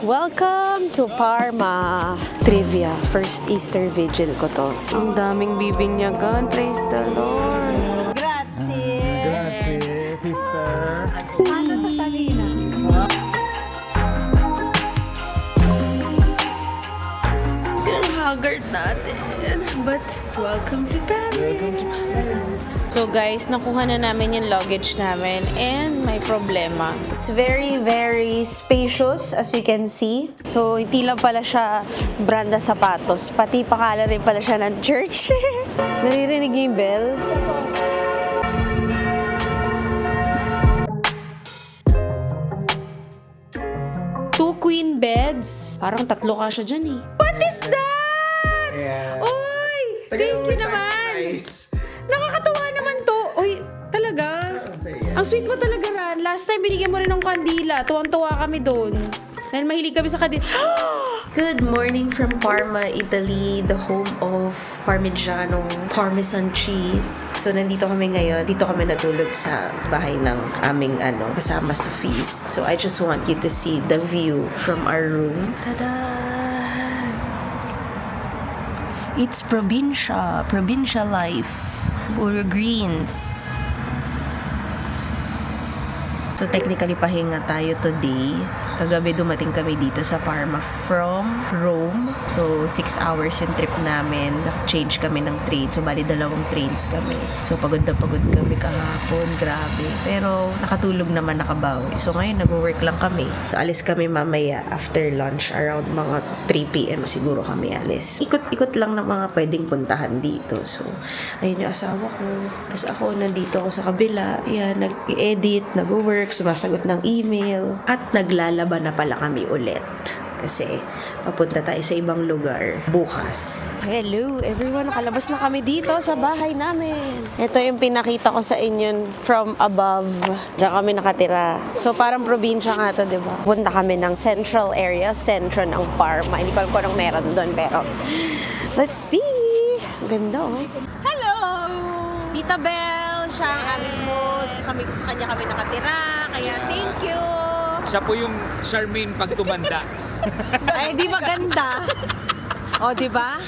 Welcome to Parma. Trivia, first Easter Vigil ko to. Ang daming bibinyagan, praise the Lord. Grazie. Grazie, sister. Yung haggard natin. But, welcome to Paris. So guys, nakuha na namin yung luggage namin and may problema. It's very, very spacious as you can see. So, hindi lang pala siya branda sapatos. Pati pakala rin pala siya ng church. Naririnig niyo yung bell? Two queen beds. Parang tatlo ka siya dyan eh. What is that? Yeah. Oy! Thank you naman! Nakakatuwa naman to. Oy, talaga? Ang sweet mo talaga, Ran. Last time binigyan mo rin ng kandila. Tuwang-tuwa kami doon. Dahil mahilig kami sa kandila. Good morning from Parma, Italy, the home of Parmesan cheese. So, nandito kami ngayon. Dito kami natulog sa bahay ng aming kasama sa feast. So, I just want you to see the view from our room. Tada! It's probinsya life. Puro greens. So, technically, pahinga tayo today. Kagabi dumating kami dito sa Parma from Rome. So, 6 hours yung trip namin. Change kami ng train. So, bali 2 trains kami. So, pagod na pagod kami kahapon. Grabe. Pero, nakatulog naman, nakabawi. So, ngayon, nag-work lang kami. So, alis kami mamaya after lunch. Around mga 3 p.m. siguro kami alis. Ikot-ikot lang na mga pwedeng puntahan dito. So, ayun yung asawa ko. Tapos ako, nandito ako sa kabila. Yan, nag-edit, nag-work, sumasagot ng email. At naglalaba na pala kami ulit. Kasi papunta tayo sa ibang lugar bukas. Hello everyone, nakalabas na kami dito sa bahay namin. Ito yung pinakita ko sa inyo from above. Diyan kami nakatira. So parang probinsya nga to, di ba? Punta kami ng central area, sentro ng Parma. Hindi ko alam kung anong meron doon, pero let's see. Ganda oh. Hello! Tita Belle, siya ang aming host. Sa kanya kami nakatira. Kaya thank you! Siya po yung Charmaine pag tumanda. Ay, di maganda. Oh, di ba?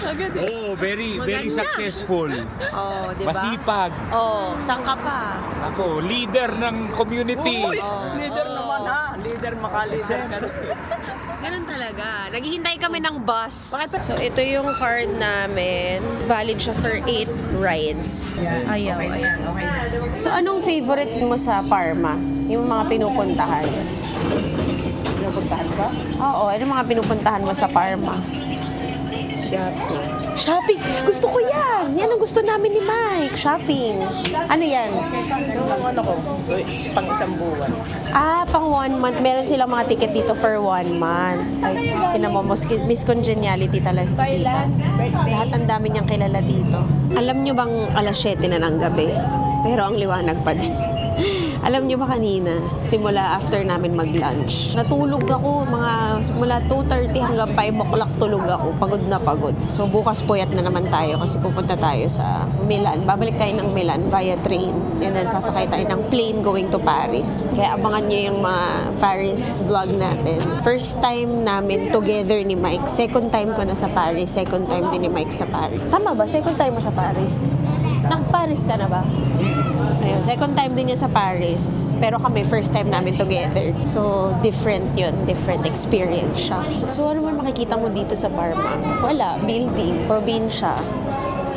Oh, very Maganda. successful. Oh, di ba? Masipag. Oh, saan ka pa? Ako, leader ng community. Oh, Leader naman ha. Leader, maka-leader ka. Ganun talaga. Naghihintay kami ng bus. So, ito yung card namin. Valid siya for 8 rides. Ayaw, ayaw. So, anong favorite mo sa Parma? Yung mga pinupuntahan? Napuntahan ka? Oo, anong mga pinupuntahan mo sa Parma? Shopping. Shopping! Gusto ko yan! Yan ang gusto namin ni Mike. Shopping. Ano yan? Yung ano ko, pang isang buwan. Ah, pang 1 month. Meron silang mga ticket dito for 1 month. Ay, tinamo mo, Miss Congeniality talaga dito. Lahat ang dami niyang kilala dito. Alam niyo bang alas 7 na ng gabi? Pero ang liwanag pa din. Alam niyo ba kanina, simula after namin mag-lunch, natulog ako mula 2:30 hanggang 5 o'clock tulog ako. Pagod na pagod. So bukas puyat na naman tayo kasi pupunta tayo sa Milan. Babalik tayo ng Milan via train. And then sasakay tayo ng plane going to Paris. Kaya abangan niyo yung mga Paris vlog natin. First time namin together ni Mike. Second time ko na sa Paris. Second time din ni Mike sa Paris. Tama ba? Second time mo sa Paris? Naka-Paris ka na ba? Ayun, second time din niya sa Paris. Pero kami, first time namin together. So, different yun. Different experience siya. So, ano man makikita mo dito sa Parma? Wala. Building. Probinsya.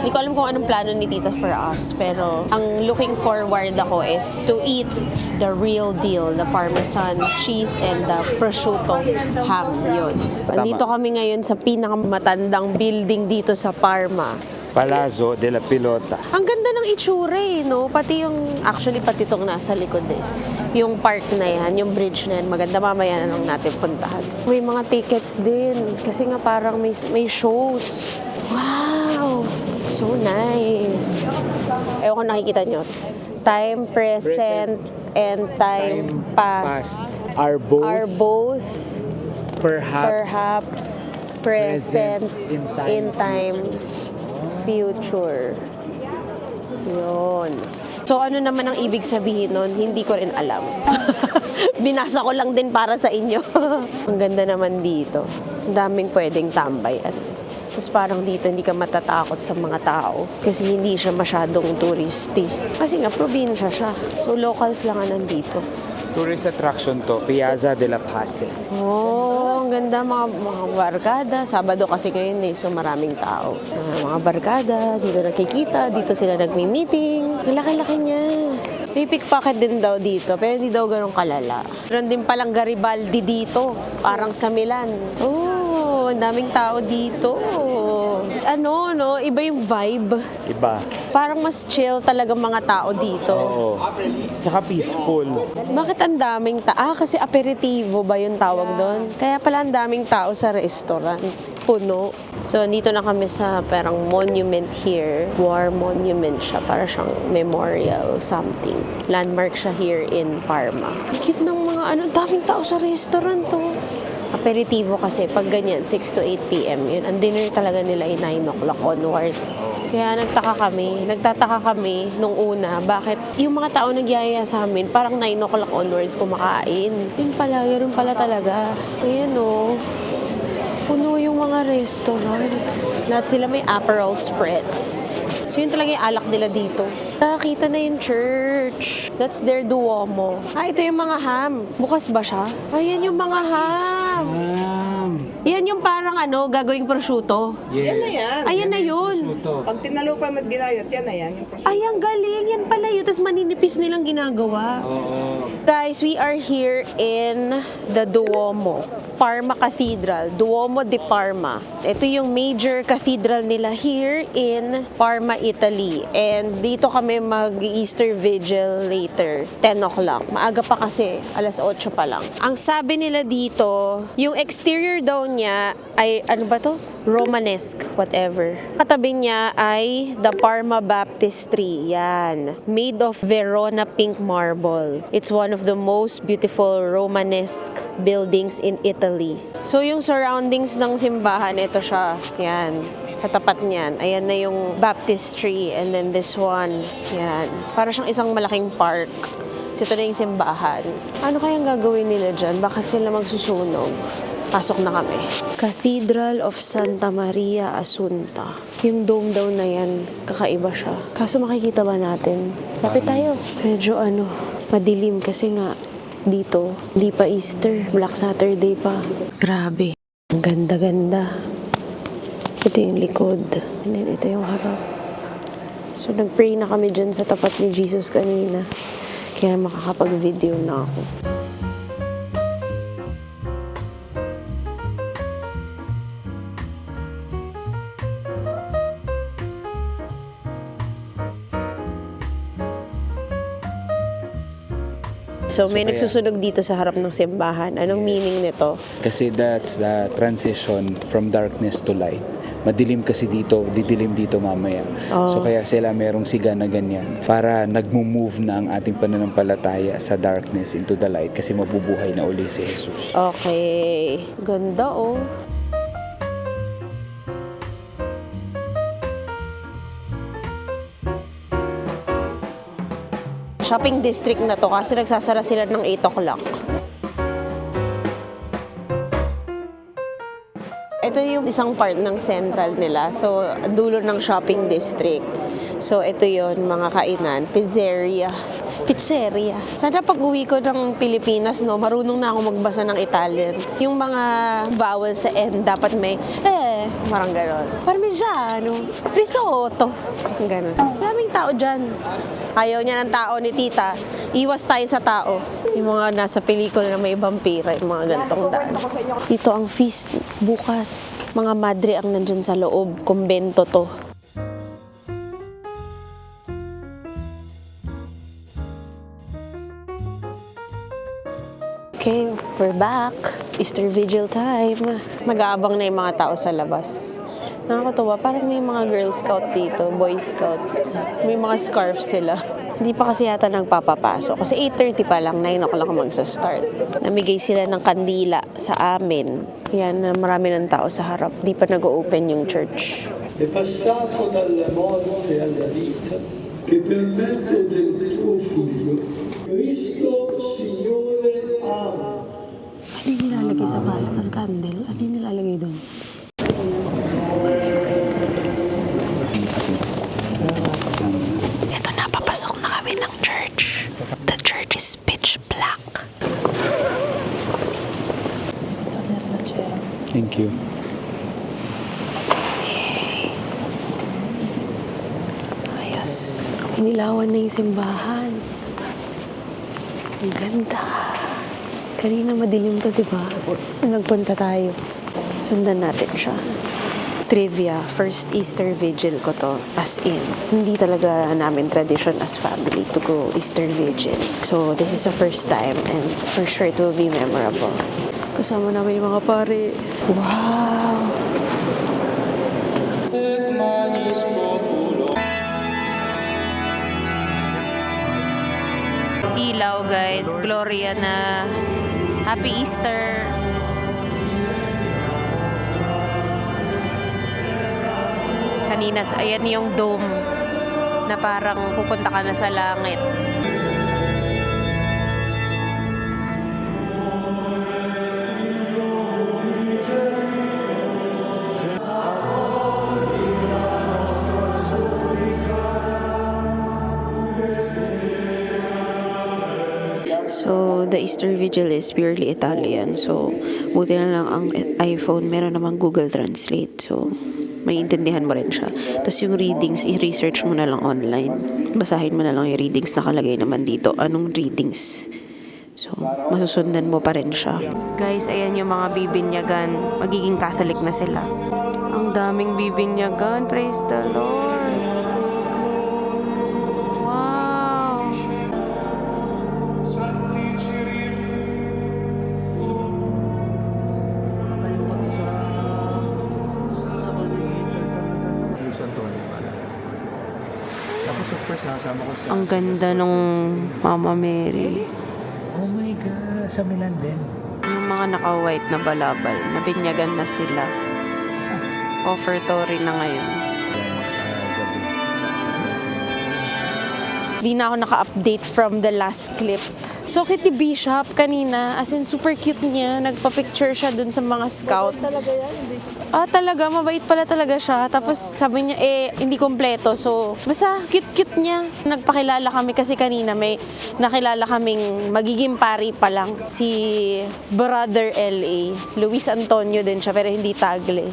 Hindi ko alam kung anong plano ni Tita for us. Pero, ang looking forward ako is to eat the real deal. The Parmesan cheese and the prosciutto ham. Yun. Dito kami ngayon sa pinakamatandang building dito sa Parma. Palazzo della Pilota. Ang ganda ng itsura eh, no? Pati pati itong nasa likod eh. Yung park na yan, yung bridge na yan, maganda, mamaya na lang natin puntahan. May mga tickets din, kasi nga parang may shows. Wow! So nice. Ewan ko nakikita nyo. Time present and time past Are both perhaps present in time future. Yun. So, ano naman ang ibig sabihin nun? Hindi ko rin alam. Binasa ko lang din para sa inyo. Ang ganda naman dito. Ang daming pwedeng tambayan. Tapos parang dito hindi ka matatakot sa mga tao kasi hindi siya masyadong touristy. Kasi nga, probinsya siya. So, locals lang ang nandito. Tourist attraction to, Piazza de la Paz. Oh, ang ganda mga barkada. Sabado kasi ngayon so maraming tao. Mga barkada, dito nakikita, dito sila nagmi-meeting. Ang laki-laki niya. May pickpocket din daw dito, pero hindi daw ganun kalala. Meron din palang Garibaldi dito, parang sa Milan. Oh, ang daming tao dito. Ano, no? Iba yung vibe. Iba. Parang mas chill talaga mga tao dito. Oo. Tsaka peaceful. Bakit ang daming tao? Kasi aperitivo ba yung tawag doon? Kaya pala ang daming tao sa restaurant. Puno. So, dito na kami sa parang monument here. War monument siya. Para siyang memorial something. Landmark siya here in Parma. Cute ng mga daming tao sa restaurant to. Aperitivo kasi pag ganyan, 6 to 8 p.m. yun. Ang dinner talaga nila ay 9 o'clock onwards. Kaya nagtataka kami nung una, bakit yung mga tao nagyaya sa amin, parang 9 o'clock onwards kumakain. Yun pala, yun pala talaga. Ayan o. Puno yung mga restaurant. Lahat sila may Aperol Spritz. So yun talaga yung alak nila dito. Nakakita na yung church. That's their Duomo. Ito yung mga ham. Bukas ba siya? Ayan yung mga ham. Yan yung parang gagawing prosciutto. Yes. Yan na yan. Ayan na yun. Pag tinalo pa at ginayat, yan na yan. Yung Ay, ang galing. Yan pala yun. Tapos maninipis nilang ginagawa. Oo. Guys, we are here in the Duomo. Parma Cathedral. Duomo di Parma. Ito yung major cathedral nila here in Parma, Italy. And dito kami mag-Easter Vigil later. 10 o'clock. Maaga pa kasi. Alas 8 pa lang. Ang sabi nila dito, yung exterior daw niya ay, ano ba to? Romanesque, whatever. Katabi niya ay the Parma Baptistry. Yan. Made of Verona pink marble. It's one of the most beautiful Romanesque buildings in Italy. So, yung surroundings ng simbahan, ito siya. Yan. Sa tapat niyan. Ayan na yung baptistry. And then this one. Yan. Para siyang isang malaking park. So, ito na yung simbahan. Ano kayang gagawin nila dyan? Bakit sila magsusunog? Pasok na kami. Cathedral of Santa Maria Assunta. Yung dome daw na yan, kakaiba siya. Kaso makikita ba natin? Lapit tayo. Medyo madilim kasi nga dito, hindi pa Easter, Black Saturday pa. Grabe. Ang ganda-ganda. Ito yung likod. And then ito yung harap. So nag-pray na kami dyan sa tapat ni Jesus kanina. Kaya makakapag-video na ako. So may kaya- nagsusunog dito sa harap ng simbahan. Anong meaning nito? Kasi that's the transition from darkness to light. Madilim kasi dito, didilim dito mamaya. So kaya sila merong siga na ganyan para nagmo-move na ang ating pananampalataya sa darkness into the light kasi mabubuhay na uli si Jesus. Okay. Ganda oh. Shopping district na to kasi nagsasara sila ng 8 o'clock. Ito yung isang part ng central nila. So, dulo ng shopping district. So, ito yon mga kainan. Pizzeria. Sana pag uwi ko ng Pilipinas, marunong na ako magbasa ng Italian. Yung mga vowels sa end, dapat may, parang gano'n. Parmigiano, risotto, gano'n. Maraming tao dyan. Ayaw niya ng tao ni tita. Iwas tayo sa tao. Yung mga nasa pelikula na may vampira, yung mga gantong daan. Dito ang feast bukas. Mga madre ang nandyan sa loob. Kumbento to. Okay, we're back. Easter Vigil time. Mag-aabang na yung mga tao sa labas. Nakakatuwa, parang may mga Girl Scout dito, Boy Scout. May mga scarf sila. Hindi pa kasi yata nagpapapasok. Kasi 8:30 pa lang, 9 o'clock magsa-start. Namigay sila ng kandila sa amin. Yan, marami ng tao sa harap. Hindi pa nag-open yung church. È passato dalla morte alla vita che per mezzo del tuo figlio Cristo Signore ha Ano yung nilalagay sa Paschal candle? Ano yung nilalagay doon? Ito na, papasok na kami ng church. The church is pitch black. Thank you. Ayos. Inilawan na yung simbahan. Ang ganda. Kanina madilim to, di ba? Nagpunta tayo. Sundan natin siya. Trivia, first Easter Vigil ko to. As in, hindi talaga namin tradition as family to go Easter Vigil. So, this is the first time and for sure it will be memorable. Kasama namin yung mga pare. Wow! Ilaw, guys. Gloria na. Happy Easter! Kanina, ayan yung dome na parang pupunta ka na sa langit. So, the Easter Vigil is purely Italian. So, buti na lang ang iPhone, meron namang Google Translate. So, maiintindihan mo rin siya. Tapos yung readings, i-research mo na lang online. Basahin mo na lang yung readings, nakalagay naman dito. Anong readings? So, masusundan mo pa rin siya. Guys, ayan yung mga bibinyagan. Magiging Catholic na sila. Ang daming bibinyagan. Praise the Lord. Wow! Luis Antonio. Tapos of course, nakasama ko sa... Ang ganda nung Mama Mary. Oh my God, sa Milan din. Yung mga naka-white na balabal, nabinyagan na sila. Offertory na ngayon. Di na ako naka-update from the last clip. So, Kitty Bishop kanina, as in super cute niya. Nagpa-picture siya dun sa mga scout. Talaga, mabait pala talaga siya. Tapos sabi niya, hindi kompleto. So, basta cute-cute niya. Nagpakilala kami kasi kanina may nakilala kaming magiging pari pa lang. Si Brother L.A. Luis Antonio din siya, pero hindi Tagle.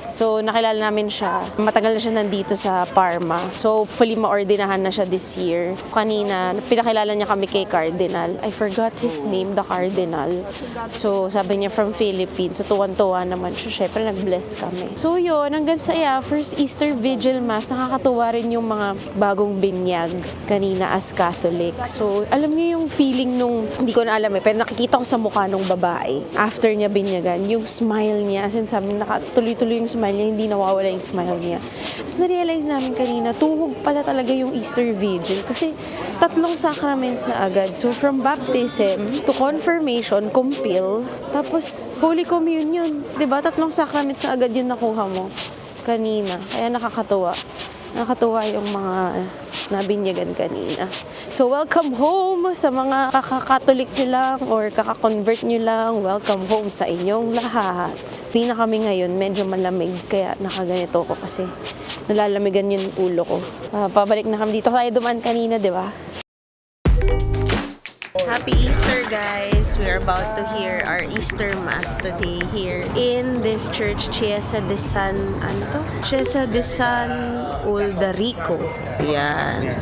So, nakilala namin siya. Matagal na siya nandito sa Parma. So, hopefully maordinahan na siya this year. Kanina, pinakilala niya kami kay Cardinal. I forgot his name, the Cardinal. So, sabi niya from Philippines. So, tuwan-tuwa naman siya. Syempre, nag-bless kami. So, yun. Hanggang sa first Easter Vigil Mass, nakakatuwa rin yung mga bagong binyag kanina as Catholic. So, alam niyo yung feeling nung, hindi ko na alam pero nakikita ko sa mukha nung babae. After niya binyagan, yung smile niya. As in, sabi, nakatuloy-tuloy yung smile niya, hindi nawawala yung smile niya. Tapos na-realize namin kanina, tuhog pala talaga yung Easter Vigil kasi 3 sacraments na agad. So, from baptism to confirmation, compil, tapos Holy Communion. 'Di ba? 3 sacraments na agad yung nakuha mo kanina. Kaya nakakatuwa. Nakakatuwa yung mga nabinyagan kanina. So, welcome home sa mga kaka-Catholic nyo lang or kaka-convert nyo lang. Welcome home sa inyong lahat. Hindi na kami ngayon, medyo malamig. Kaya nakaganito ko kasi nalalamigan yung ulo ko. Pabalik na kami dito. Kaya dumaan kanina, di ba? Happy Easter, guys! We're about to hear our Easter Mass today here in this church, Chiesa de San... Ano to? Chiesa de San Uldarico. Yan.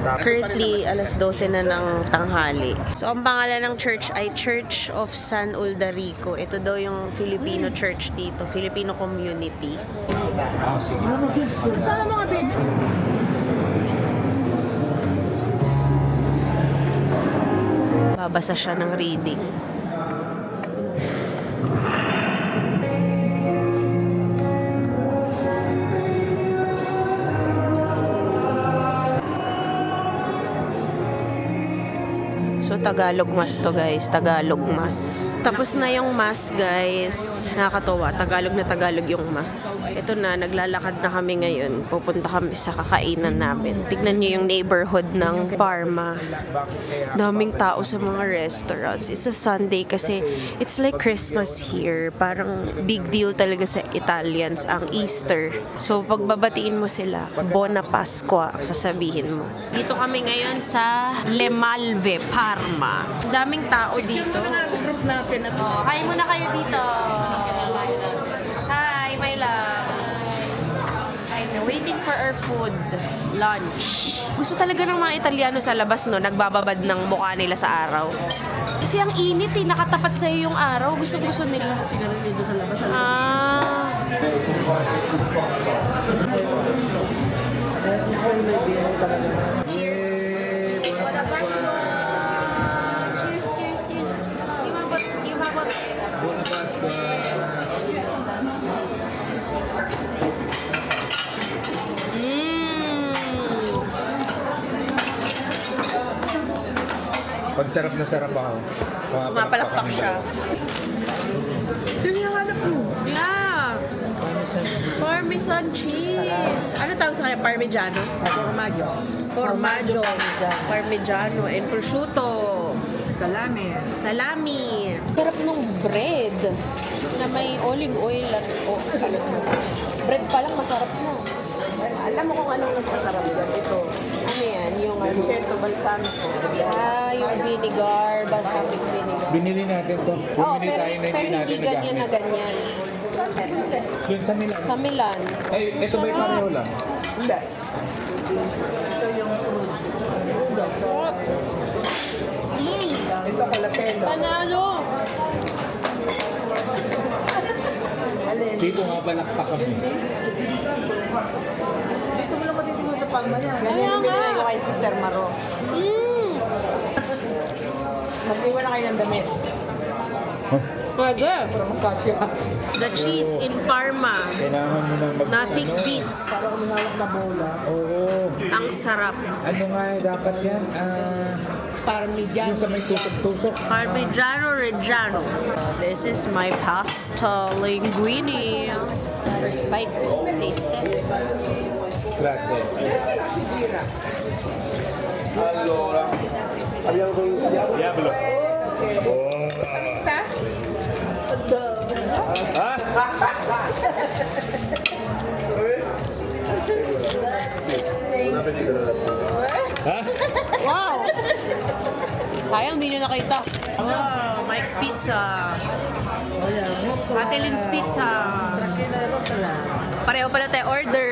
Currently, 12:00 na ng tanghali. So, ang pangalan ng church ay Church of San Uldarico. Ito daw yung Filipino church dito. Filipino community. Babasa siya ng reading. So, Tagalog Mass to, guys. Tagalog Mass. Tapos na yung mass, guys. Nakakatawa. Tagalog na Tagalog yung mass. Ito na, naglalakad na kami ngayon. Pupunta kami sa kakainan namin. Tignan nyo yung neighborhood ng Parma. Daming tao sa mga restaurants. It's a Sunday kasi it's like Christmas here. Parang big deal talaga sa Italians ang Easter. So, pagbabatiin mo sila, Buona Pasqua, sasabihin mo. Dito kami ngayon sa Le Malve, Parma. Daming tao dito. Sa group natin at Hi muna kayo dito. Hi, my love. I'm waiting for our food. Lunch. Gusto talaga ng mga Italiano sa labas, no? Nagbababad ng mukha nila sa araw. Kasi ang init eh. Nakatapat sa'yo yung araw. Gusto nila. Ah. Cheers. Buona Pasqua. Cheers, cheers, cheers. Imabot. Buona Pasqua. Pag sarap na sarap ako. Mapalakpak siya. Yun yung hanap mo. Yeah. Parmesan cheese. Ano tawag sa kanya? Parmigiano? Formaggio. Formaggio. Parmigiano. And prosciutto. Salami. Salami. Sarap ng bread na may olive oil at bread pa lang masarap na. Alam mo kung anong masarap yan. Ito. Ano yan? Yung ano? Risotto balsamico. Yung vinegar, balsamic vinegar. Binili natin to. Oh, Bumili pero, tayo na pero hindi hindi natin ganyan na nagamit. ganyan. Yun sa Milan. Sa Milan. Ay, ito ba yung pareho lang? Hindi. Ito yung fruit. Ito kalapeno. Panalo! Alin? Siko nga balakpak kami. Dito mo lang dito sa Palma yan. Kaya Yan yung nga. binigay ko kay Sister Maro. Mag-iwan na kayo ng damit. Pwede. Para magkasya. The cheese in Parma. Kailangan mo nang Nothing beats. Para umangalak na bola. Oo. Ang sarap. Ano nga dapat yan? Parmigiano. Yung sa may tusok-tusok. Parmigiano Reggiano. This is my pasta linguine. First bite. Taste test. Grazie. Diablo. Oh. Ha? Ha? Wow! Sayang, hindi nyo nakita. Wow, Mike's Pizza. Atelin's Pizza. Pareho pala tayo order.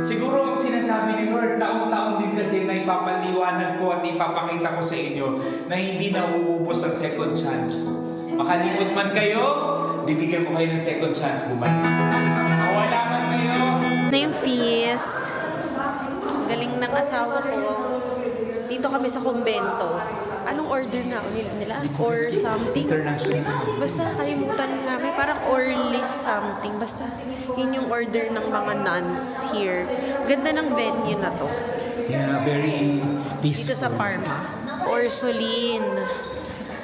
Siguro ang sinasabi ni Lord, taon-taon din kasi na ipapaliwanag ko at ipapakita ko sa inyo na hindi nauubos ang second chance. Makalimot man kayo, bibigyan ko kayo ng second chance bumalik. Mawala man kayo. Na yung feast. Galing ng asawa ko. Dito kami sa kumbento. Anong order na nila? Or something? Basta kalimutan namin. Parang orlis something. Basta yun yung order ng mga nuns here. Ganda ng venue na to. Yeah, very Dito sa Parma. Orsolin.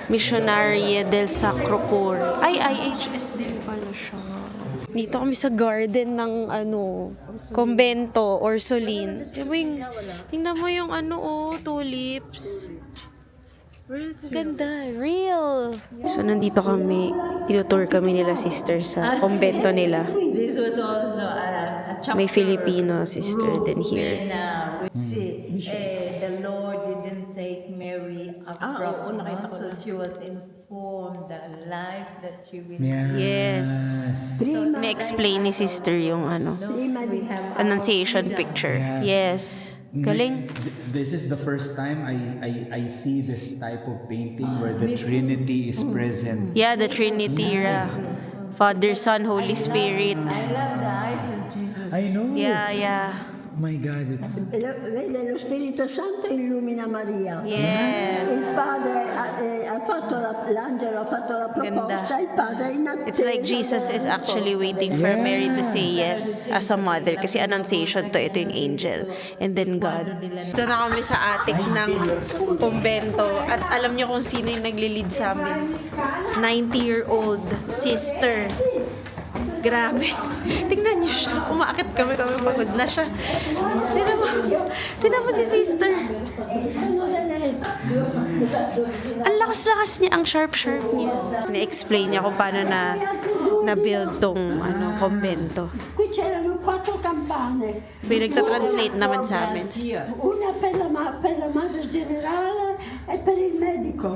Missionaria del Sacro Cuore. Ay, IHS din pala siya. Dito kami sa garden ng kumbento, Orsolin. Tingnan mo yung tulips. Ganda, real. So, nandito kami. Tinutour kami nila sister sa kumbento nila. This was also a chapter. May Filipino sister din here. When the Lord didn't take Mary up from us, so she was informed the life that she will Yes. Na-explain ni sister yung Annunciation picture. Yes. Galing. This is the first time I see this type of painting where the Trinity is present. Yeah, the Trinity. Father, Son, Holy Spirit. I love the eyes of Jesus. I know. Yeah. my God, it's... Vede, lo Spirito Santo illumina Maria. Yes. Il padre ha fatto l'angelo ha fatto la proposta, il padre è in attesa. It's like Jesus is actually waiting for Mary to say yes as a mother kasi annunciation to, ito yung angel. And then God. Ito na kami sa attic ng kumbento at alam niyo kung sino yung naglilid sa amin. 90-year-old sister. Grabe. Tingnan niyo siya. Umaakit kami pagod na siya. Tingnan mo si sister. Ang lakas-lakas niya, ang sharp-sharp niya. Na-explain niya kung paano na-build tong kumbento. Qui c'erano 4 campane. Pinagta-translate naman sa amin. Una per la madre generale e per il medico.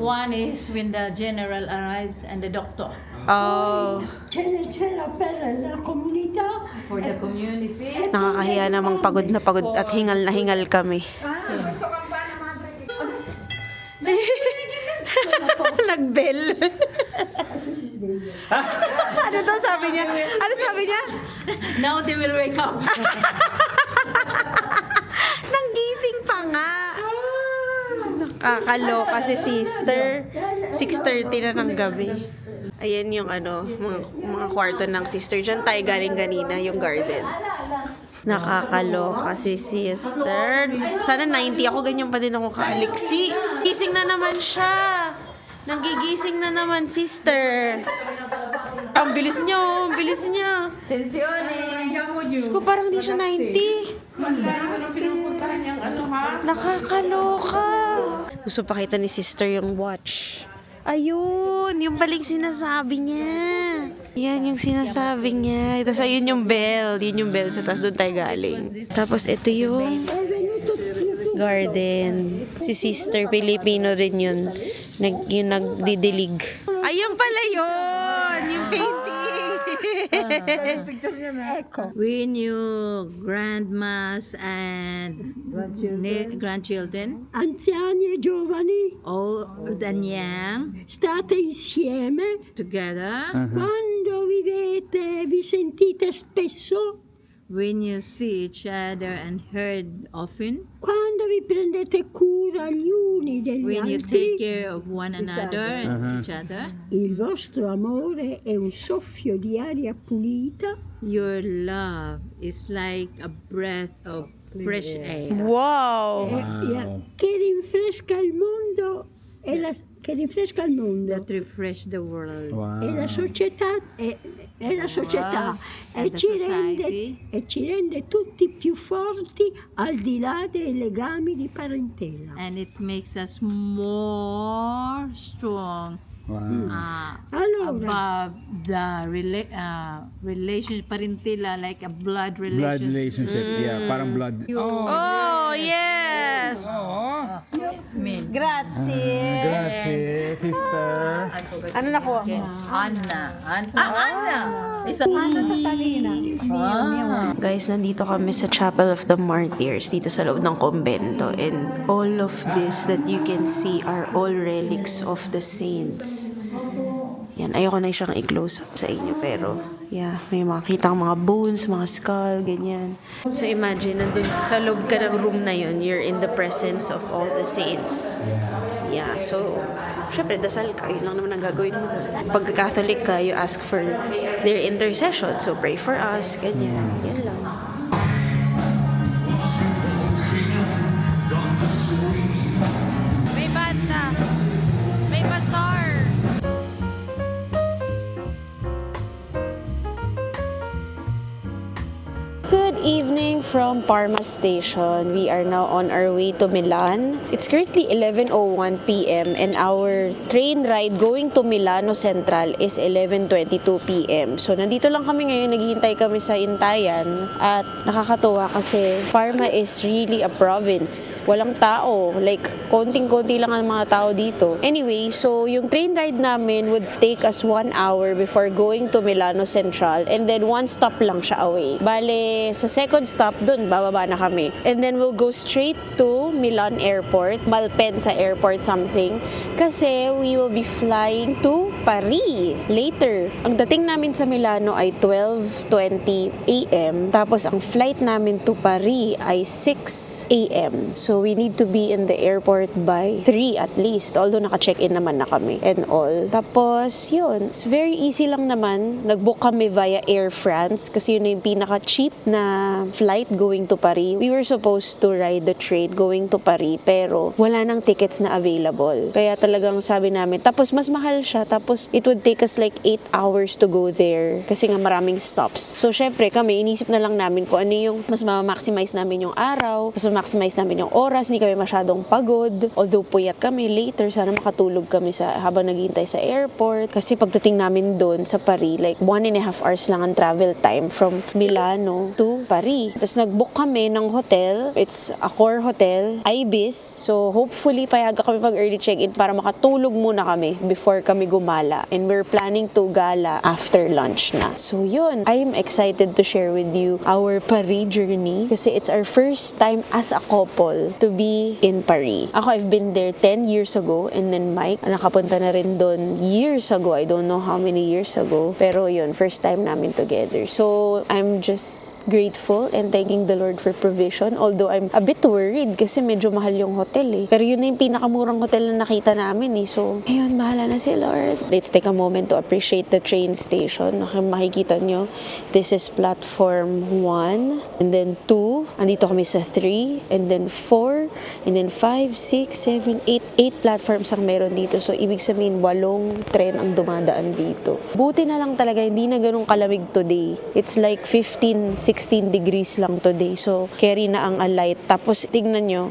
One is when the general arrives and the doctor. Oh, C'era per la comunità. For the community. nakakahiya namang pagod na pagod at hingal na hingal kami. Nagbell. Ano daw sabi niya? Ano sabi niya? Now they will wake up. Nanggising pa nga. Nakakaloka si sister. 6:30 na ng gabi. Ayan yung mga kwarto ng sister. Diyan tayo galing ganina, yung garden. Nakakaloka si sister. Sana 90 ako, ganyan pa din ako kaaliksi. Gising na naman siya. Nagigising na naman, sister. Ang bilis niyo, ang bilis niya. Diyos ko, parang hindi siya 90. Nakakaloka. Gusto pakita ni sister yung watch. Ayun, yung paling sinasabi niya. Yan yung sinasabi niya. Tapos ayun yung bell. Yun yung bell sa taas, doon tayo galing. Tapos ito yung garden. Si sister, Filipino rin yun. Yung nagdidilig. Ayun pala yun! Yung painting! We knew grandmas and grandchildren, Anziani e giovani, old and young, state insieme. together. Quando vi sentite spesso, When you see each other and heard often, quando vi prendete cura gli uni degli when you altri, take care of one another and each other, il vostro amore è un soffio di aria pulita your love is like a breath of fresh air Wow! che rinfresca il mondo che rinfresca il mondo that refresh the world. e la società e la società And the society. ci rende tutti più forti al di là dei legami di parentela. And it makes us more strong Allora, above the relation parentela, like a blood Blood relation. relationship, yeah, parang blood. Oh, yes! Grazie! Grazie, sister. Ano nakuha mo? Anna. Isa Guys, nandito kami sa Chapel of the Martyrs, dito sa loob ng kumbento. And all of this that you can see are all relics of the saints. Yan, ayoko na siyang i-close up sa inyo, pero yeah, may makita mga bones, mga skull, ganyan. So imagine, nandun sa loob ka ng room na yun, you're in the presence of all the saints. Yeah, so syempre, dasal ka, yun lang naman ang gagawin mo. Pag Catholic ka, you ask for their intercession. So pray for us, ganyan. Yan lang. May banda. May bazaar. Good evening from Parma Station. We are now on our way to Milan. It's currently 11:01 p.m. and our train ride going to Milano Central is 11:22 p.m. So nandito lang kami ngayon, naghihintay kami sa Intayan at nakakatuwa kasi Parma is really a province. Walang tao, like konting-konti lang ang mga tao dito. Anyway, so yung train ride namin would take us 1 hour before going to Milano Central and then one stop lang siya away. Bale, Kasi sa second stop, dun, bababa na kami. And then we'll go straight to Milan Airport, Malpensa Airport something. Kasi we will be flying to Paris later. Ang dating namin sa Milano ay 12:20 a.m. Tapos ang flight namin to Paris ay 6 a.m. So we need to be in the airport by 3 at least. Although naka-check-in naman na kami and all. Tapos yun, it's very easy lang naman. Nag-book kami via Air France kasi yun na yung pinaka-cheap na flight going to Paris. We were supposed to ride the train going to Paris pero wala nang tickets na available. Kaya talagang sabi namin, tapos mas mahal siya. Tapos it would take us like 8 hours to go there kasi nga maraming stops. So syempre kami, inisip na lang namin kung ano yung mas ma-maximize namin yung araw, mas ma-maximize namin yung oras, hindi kami masyadong pagod. Although puyat kami later, sana makatulog kami habang naghihintay sa airport. Kasi pagdating namin doon sa Paris, like 1.5 hours lang ang travel time from Milano to Paris. Tapos nag-book kami ng hotel. It's Accor Hotel, Ibis. So hopefully payaga kami pag early check-in para makatulog muna kami before kami gumala. And we're planning to gala after lunch na. So yun, I'm excited to share with you our Paris journey kasi it's our first time as a couple to be in Paris. Ako, I've been there 10 years ago and then Mike, nakapunta na rin doon years ago. I don't know how many years ago. Pero yun, first time namin together. So I'm just grateful and thanking the Lord for provision. Although I'm a bit worried kasi medyo mahal yung hotel eh. Pero yun na yung pinakamurang hotel na nakita namin eh. So, ayun, bahala na si Lord. Let's take a moment to appreciate the train station. Makikita nyo, this is platform 1 and then 2. Andito kami sa 3 and then 4 and then 5, 6, 7, 8 platforms ang meron dito. So, ibig sabihin, 8 tren ang dumadaan dito. Buti na lang talaga, hindi na ganun kalamig today. It's like 16 degrees lang today. So, carry na ang alight. Tapos, tignan nyo,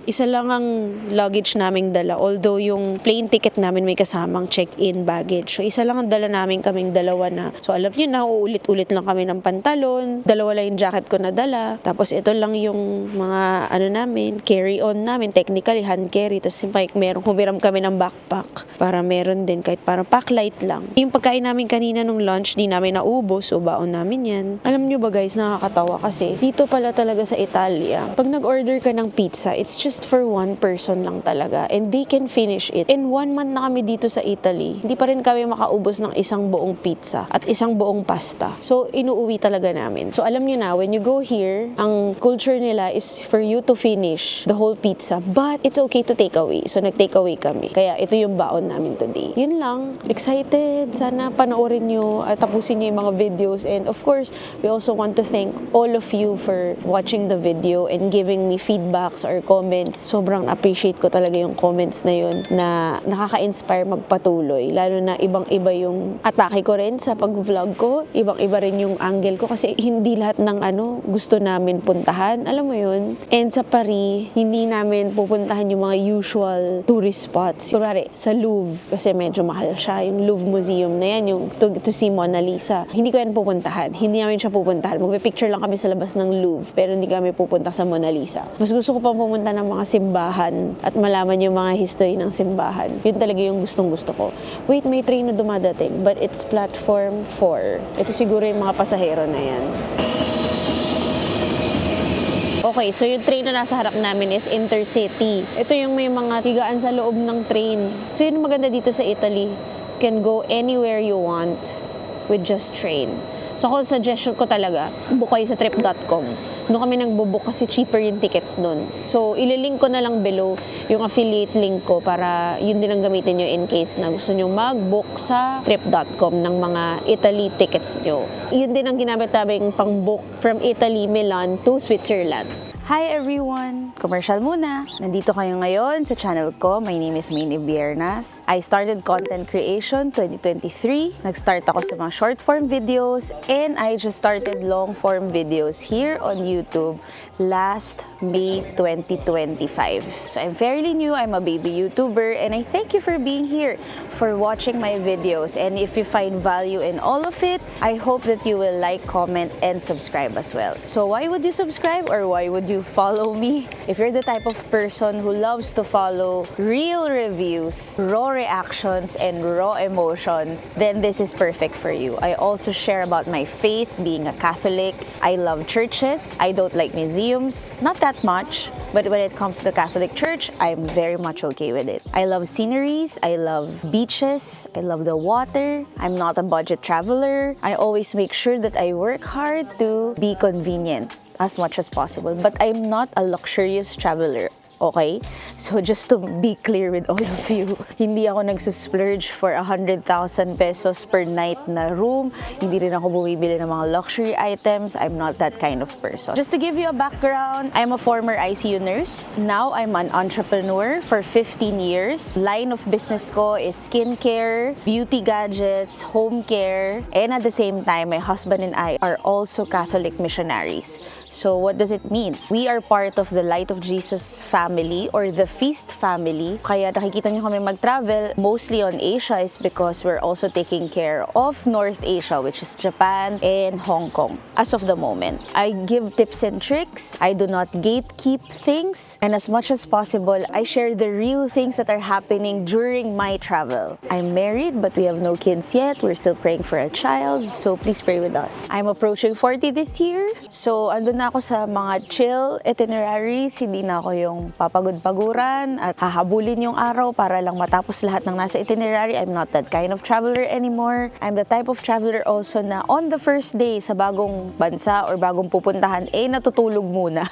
isa lang ang luggage naming dala. Although yung plane ticket namin may kasamang check-in baggage. So isa lang ang dala namin, kaming dalawa na. So alam niyo na, uulit-ulit lang kami ng pantalon. Dalawa lang yung jacket ko na dala. Tapos ito lang yung mga namin, carry-on namin. Technically, hand carry. Tapos meron, humiram kami ng backpack para meron din kahit parang packlight lang. Yung pagkain namin kanina nung lunch, di namin naubos. So baon namin yan. Alam niyo ba guys, nakakatawa kasi dito pala talaga sa Italia, pag nag-order ka ng pizza, it's just for one person lang talaga and they can finish it. In 1 month na kami dito sa Italy, hindi pa rin kami makaubos ng isang buong pizza at isang buong pasta. So, inuuwi talaga namin. So, alam nyo na, when you go here, ang culture nila is for you to finish the whole pizza but it's okay to take away. So, nag-take away kami. Kaya, ito yung baon namin today. Yun lang. Excited. Sana panoorin nyo at tapusin nyo yung mga videos. And of course, we also want to thank all of you for watching the video and giving me feedbacks or comments. Sobrang appreciate ko talaga yung comments na yun na nakaka-inspire magpatuloy. Lalo na ibang-iba yung atake ko rin sa pag-vlog ko. Ibang-iba rin yung angle ko kasi hindi lahat ng gusto namin puntahan. Alam mo yun? And sa Paris, hindi namin pupuntahan yung mga usual tourist spots. Kunwari, sa Louvre, kasi medyo mahal siya. Yung Louvre Museum na yan, yung to see Mona Lisa. Hindi ko yan pupuntahan. Hindi namin siya pupuntahan. Magpipicture lang kami sa labas ng Louvre, pero hindi kami pupunta sa Mona Lisa. Mas gusto ko pa pumunta ng mga simbahan at malaman yung mga history ng simbahan. Yun talaga yung gustong-gusto ko. Wait, may train na dumadating, but it's platform 4. Ito siguro yung mga pasahero na yan. Okay, so yung train na nasa harap namin is Intercity. Ito yung may mga higaan sa loob ng train. So yun maganda dito sa Italy. You can go anywhere you want with just train. So kung suggestion ko talaga, book kayo sa trip.com. Doon kami nagbo-book kasi cheaper yung tickets doon. So ililink ko na lang below yung affiliate link ko para yun din ang gamitin nyo in case na gusto nyo mag-book sa trip.com ng mga Italy tickets nyo. Yun din ang ginamit namin pang-book from Italy, Milan to Switzerland. Hi everyone! Commercial muna! Nandito kayo ngayon sa channel ko. My name is Maine Viernas. I started content creation 2023. Nag-start ako sa mga short form videos and I just started long form videos here on YouTube last May 2025. So I'm fairly new. I'm a baby YouTuber and I thank you for being here, for watching my videos. And if you find value in all of it, I hope that you will like, comment, and subscribe as well. So why would you subscribe or why would you to follow me. If you're the type of person who loves to follow real reviews, raw reactions, and raw emotions, then this is perfect for you. I also share about my faith, being a Catholic. I love churches. I don't like museums, not that much. But when it comes to the Catholic Church, I'm very much okay with it. I love sceneries. I love beaches. I love the water. I'm not a budget traveler. I always make sure that I work hard to be convenient as much as possible. But I'm not a luxurious traveler. Okay? So just to be clear with all of you, hindi ako nagsusplurge for 100,000 pesos per night na room. Hindi rin ako bumibili ng mga luxury items. I'm not that kind of person. Just to give you a background, I'm a former ICU nurse. Now I'm an entrepreneur for 15 years. Line of business ko is skincare, beauty gadgets, home care, and at the same time, my husband and I are also Catholic missionaries. So what does it mean? We are part of the Light of Jesus family or the Feast family. Kaya nakikita nyo kami mag-travel mostly on Asia is because we're also taking care of North Asia, which is Japan and Hong Kong as of the moment. I give tips and tricks. I do not gatekeep things. And as much as possible, I share the real things that are happening during my travel. I'm married, but we have no kids yet. We're still praying for a child. So please pray with us. I'm approaching 40 this year. So andun na ako sa mga chill itineraries. Hindi na ako yung papagod-paguran at hahabulin yung araw para lang matapos lahat ng nasa itinerary. I'm not that kind of traveler anymore. I'm the type of traveler also na on the first day sa bagong bansa or bagong pupuntahan, natutulog muna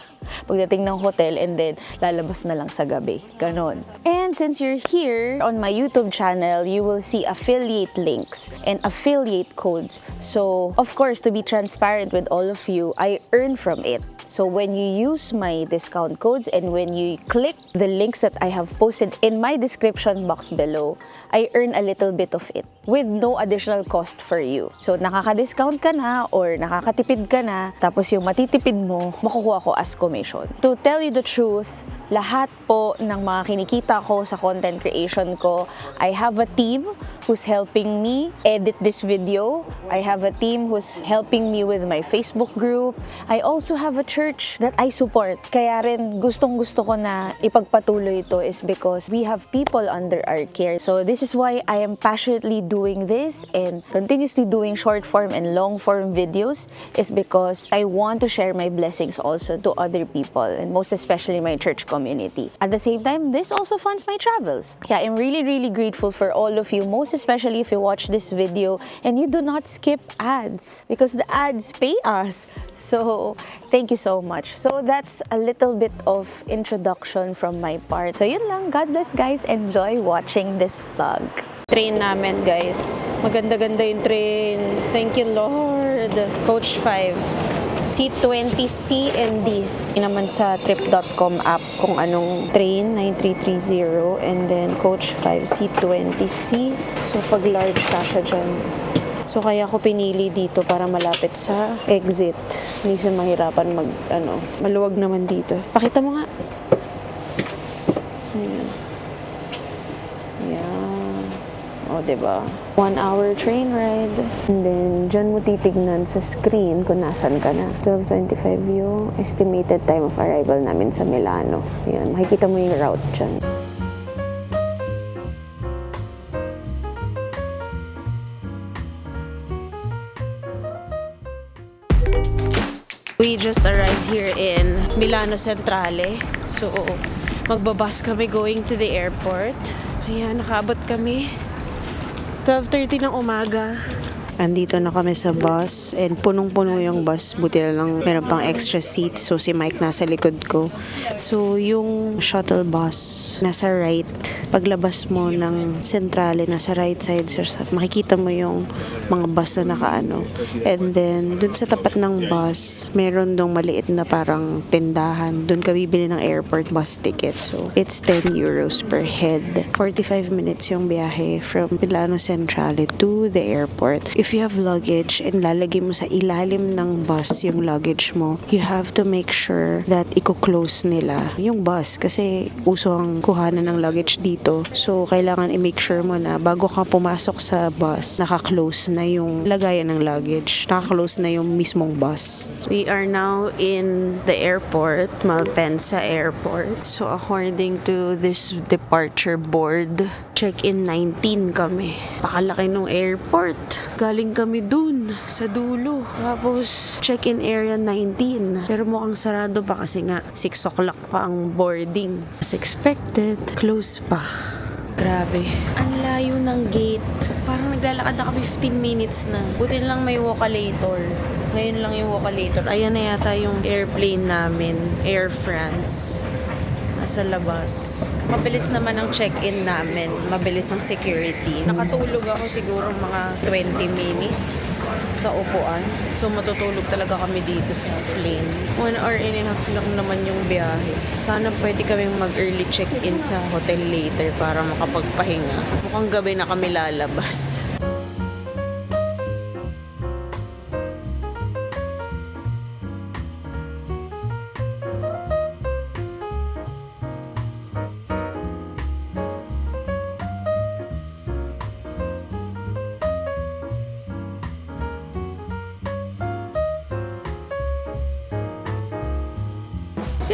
pagdating ng hotel and then lalabas na lang sa gabi. Ganon. And since you're here on my YouTube channel, you will see affiliate links and affiliate codes. So, of course, to be transparent with all of you, I earn from it. So when you use my discount codes and when you click the links that I have posted in my description box below, I earn a little bit of it with no additional cost for you. So nakaka-discount ka na or nakakatipid ka na, tapos yung matitipid mo, makukuha ko as commission. To tell you the truth, lahat po ng mga kinikita ko sa content creation ko, I have a team who's helping me edit this video. I have a team who's helping me with my Facebook group. I also have a church that I support. Kaya rin gustong-gusto ko na ipagpatuloy ito is because we have people under our care. So this is why I am passionately doing this and continuously doing short form and long form videos is because I want to share my blessings also to other people and most especially my church community. At the same time, this also funds my travels. Yeah, I'm really grateful for all of you, most especially if you watch this video and you do not skip ads because the ads pay us. So, thank you so much. So, that's a little bit of introduction from my part. So, yun lang. God bless, guys. Enjoy watching this vlog. Train namin, guys. Maganda-ganda yung train. Thank you, Lord. Coach 5. Seat 20C and D. Naman sa trip.com app kung anong train 9330 and then coach 5 seat 20C. So pag large kasha dyan. So kaya ko pinili dito para malapit sa exit. Hindi siya mahirapan maluwag naman dito. Pakita mo nga. O, diba? 1 hour train ride. And then, dyan mo titignan sa screen kung nasan ka na. 12:25 yung estimated time of arrival namin sa Milano. Yan, makikita mo yung route dyan. We just arrived here in Milano Centrale. So, magbabas kami going to the airport. Ayan, nakaabot kami. 12:30 ng umaga. Andito na kami sa bus and punong-puno yung bus. Buti na lang meron pang extra seats. So si Mike nasa likod ko. So yung shuttle bus nasa right. Paglabas mo ng Centrale, nasa right side, makikita mo yung mga bus na nakaano. And then dun sa tapat ng bus, meron dong maliit na parang tindahan. Dun ka bibili ng airport bus ticket. So it's 10 euros per head. 45 minutes yung biyahe from Milano Centrale to the airport. if you have luggage and lalagay mo sa ilalim ng bus yung luggage mo, you have to make sure that i-close nila yung bus kasi uso ang kuhanan ng luggage dito. So, kailangan i-make sure mo na bago ka pumasok sa bus, naka-close na yung lagayan ng luggage. Naka-close na yung mismong bus. We are now in the airport, Malpensa Airport. So, according to this departure board, check-in 19 kami. Pakalaki nung airport. Galing kami dun sa dulo. Tapos, check-in area 19. Pero mukhang sarado pa kasi nga 6 o'clock pa ang boarding. As expected, close pa. Grabe. Ang layo ng gate. Parang naglalakad na kami 15 minutes na. Buti lang may walkalator. Ngayon lang yung walkalator. Ayan na yata yung airplane namin. Air France. Nasa labas. Mabilis naman ang check-in namin. Mabilis ang security. Nakatulog ako siguro mga 20 minutes sa upuan. So matutulog talaga kami dito sa plane. 1 hour and a half lang naman yung biyahe. Sana pwede kaming mag-early check-in sa hotel later para makapagpahinga. Mukhang gabi na kami lalabas.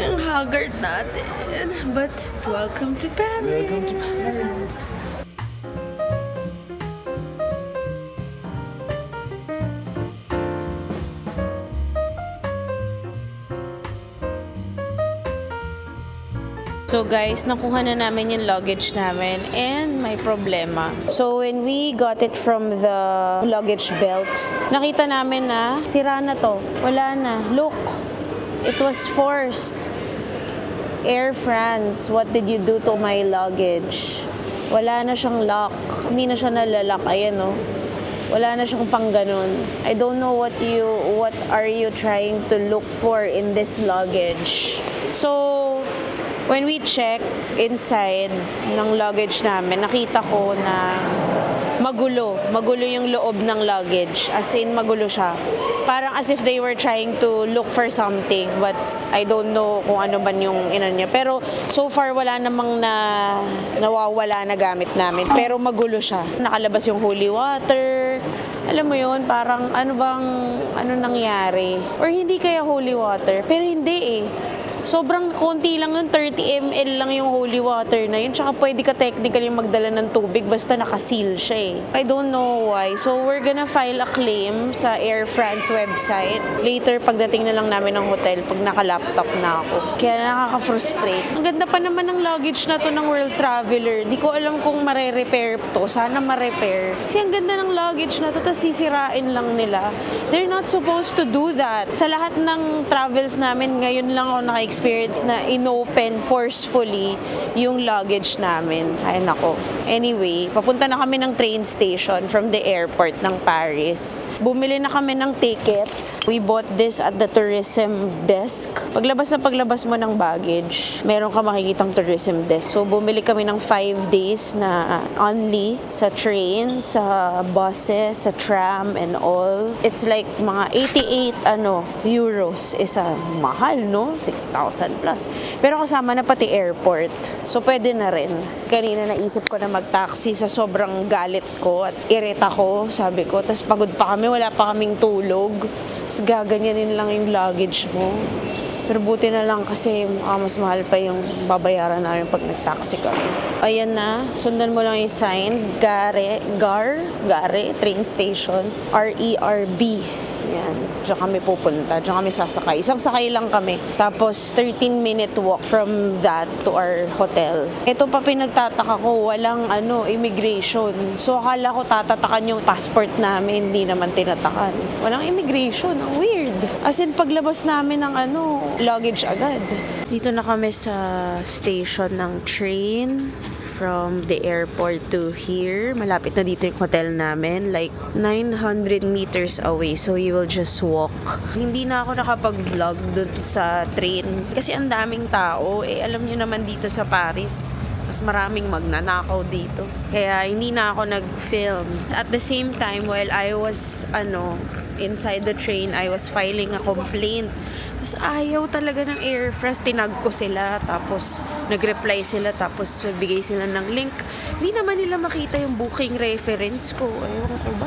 Ang haggard natin. But, welcome to Paris. Welcome to Paris. So guys, nakuha na namin yung luggage namin and may problema. So when we got it from the luggage belt, nakita namin na sira na to. Wala na. Look, it was forced. Air France, what did you do to my luggage? Wala na siyang lock. Hindi na siya nalalak. Ayan oh. Wala na siyang pang ganun. I don't know what are you trying to look for in this luggage. So, when we check inside ng luggage namin, nakita ko na magulo. Magulo yung loob ng luggage. As in, magulo siya. Parang as if they were trying to look for something. But I don't know kung ano ba yung inan niya. Pero so far, wala namang nawawala na gamit namin. Pero magulo siya. Nakalabas yung holy water. Alam mo yun, parang ano nangyari? Or hindi kaya holy water? Pero hindi eh. Sobrang konti lang nun, 30 ml lang yung holy water na yun. Tsaka pwede ka technically magdala ng tubig basta nakaseal siya eh. I don't know why. So we're gonna file a claim sa Air France website. Later, pagdating na lang namin ng hotel, pag naka-laptop na ako. Kaya nakaka-frustrate. Ang ganda pa naman ng luggage na to ng World Traveler. Di ko alam kung mare-repair to. Sana ma-repair. Kasi ang ganda ng luggage na to, tapos sisirain lang nila. They're not supposed to do that. Sa lahat ng travels namin, ngayon lang ako experience na inopen forcefully yung luggage namin. Ay nako. Anyway, papunta na kami ng train station from the airport ng Paris. Bumili na kami ng ticket. We bought this at the tourism desk. Paglabas mo ng baggage, meron ka makikitang tourism desk. So bumili kami ng 5 days na only sa train, sa buses, sa tram and all. It's like mga 88 euros. Isa mahal, no? 6,000 plus. Pero kasama na pati airport. So, pwede na rin. Kanina naisip ko na mag-taxi sa sobrang galit ko at irita ko, sabi ko. Tapos pagod pa kami, wala pa kaming tulog. Tapos gaganyanin lang yung luggage mo. Pero buti na lang kasi mas mahal pa yung babayaran namin pag nag-taxi kami. Ayan na. Sundan mo lang yung sign. Gare, train station. RERB. Yan. Diyan kami pupunta. Diyan kami sasakay. Isang sakay lang kami. Tapos, 13-minute walk from that to our hotel. Ito pa pinagtataka ko, walang immigration. So, akala ko tatatakan yung passport namin. Hindi naman tinatakan. Walang immigration. Ang weird. As in, paglabas namin ng luggage agad. Dito na kami sa station ng train. From the airport to here. Malapit na dito yung hotel namin. Like, 900 meters away. So, you will just walk. Hindi na ako nakapag-vlog dun sa train. Kasi ang daming tao. Alam nyo naman dito sa Paris, Mas maraming magnanakaw dito. Kaya hindi na ako nag-film. At the same time, while I was, inside the train, I was filing a complaint. Tapos ayaw talaga ng Airfrest. Tinag ko sila, tapos nag-reply sila, tapos nagbigay sila ng link. Hindi naman nila makita yung booking reference ko. Ayun ko ba?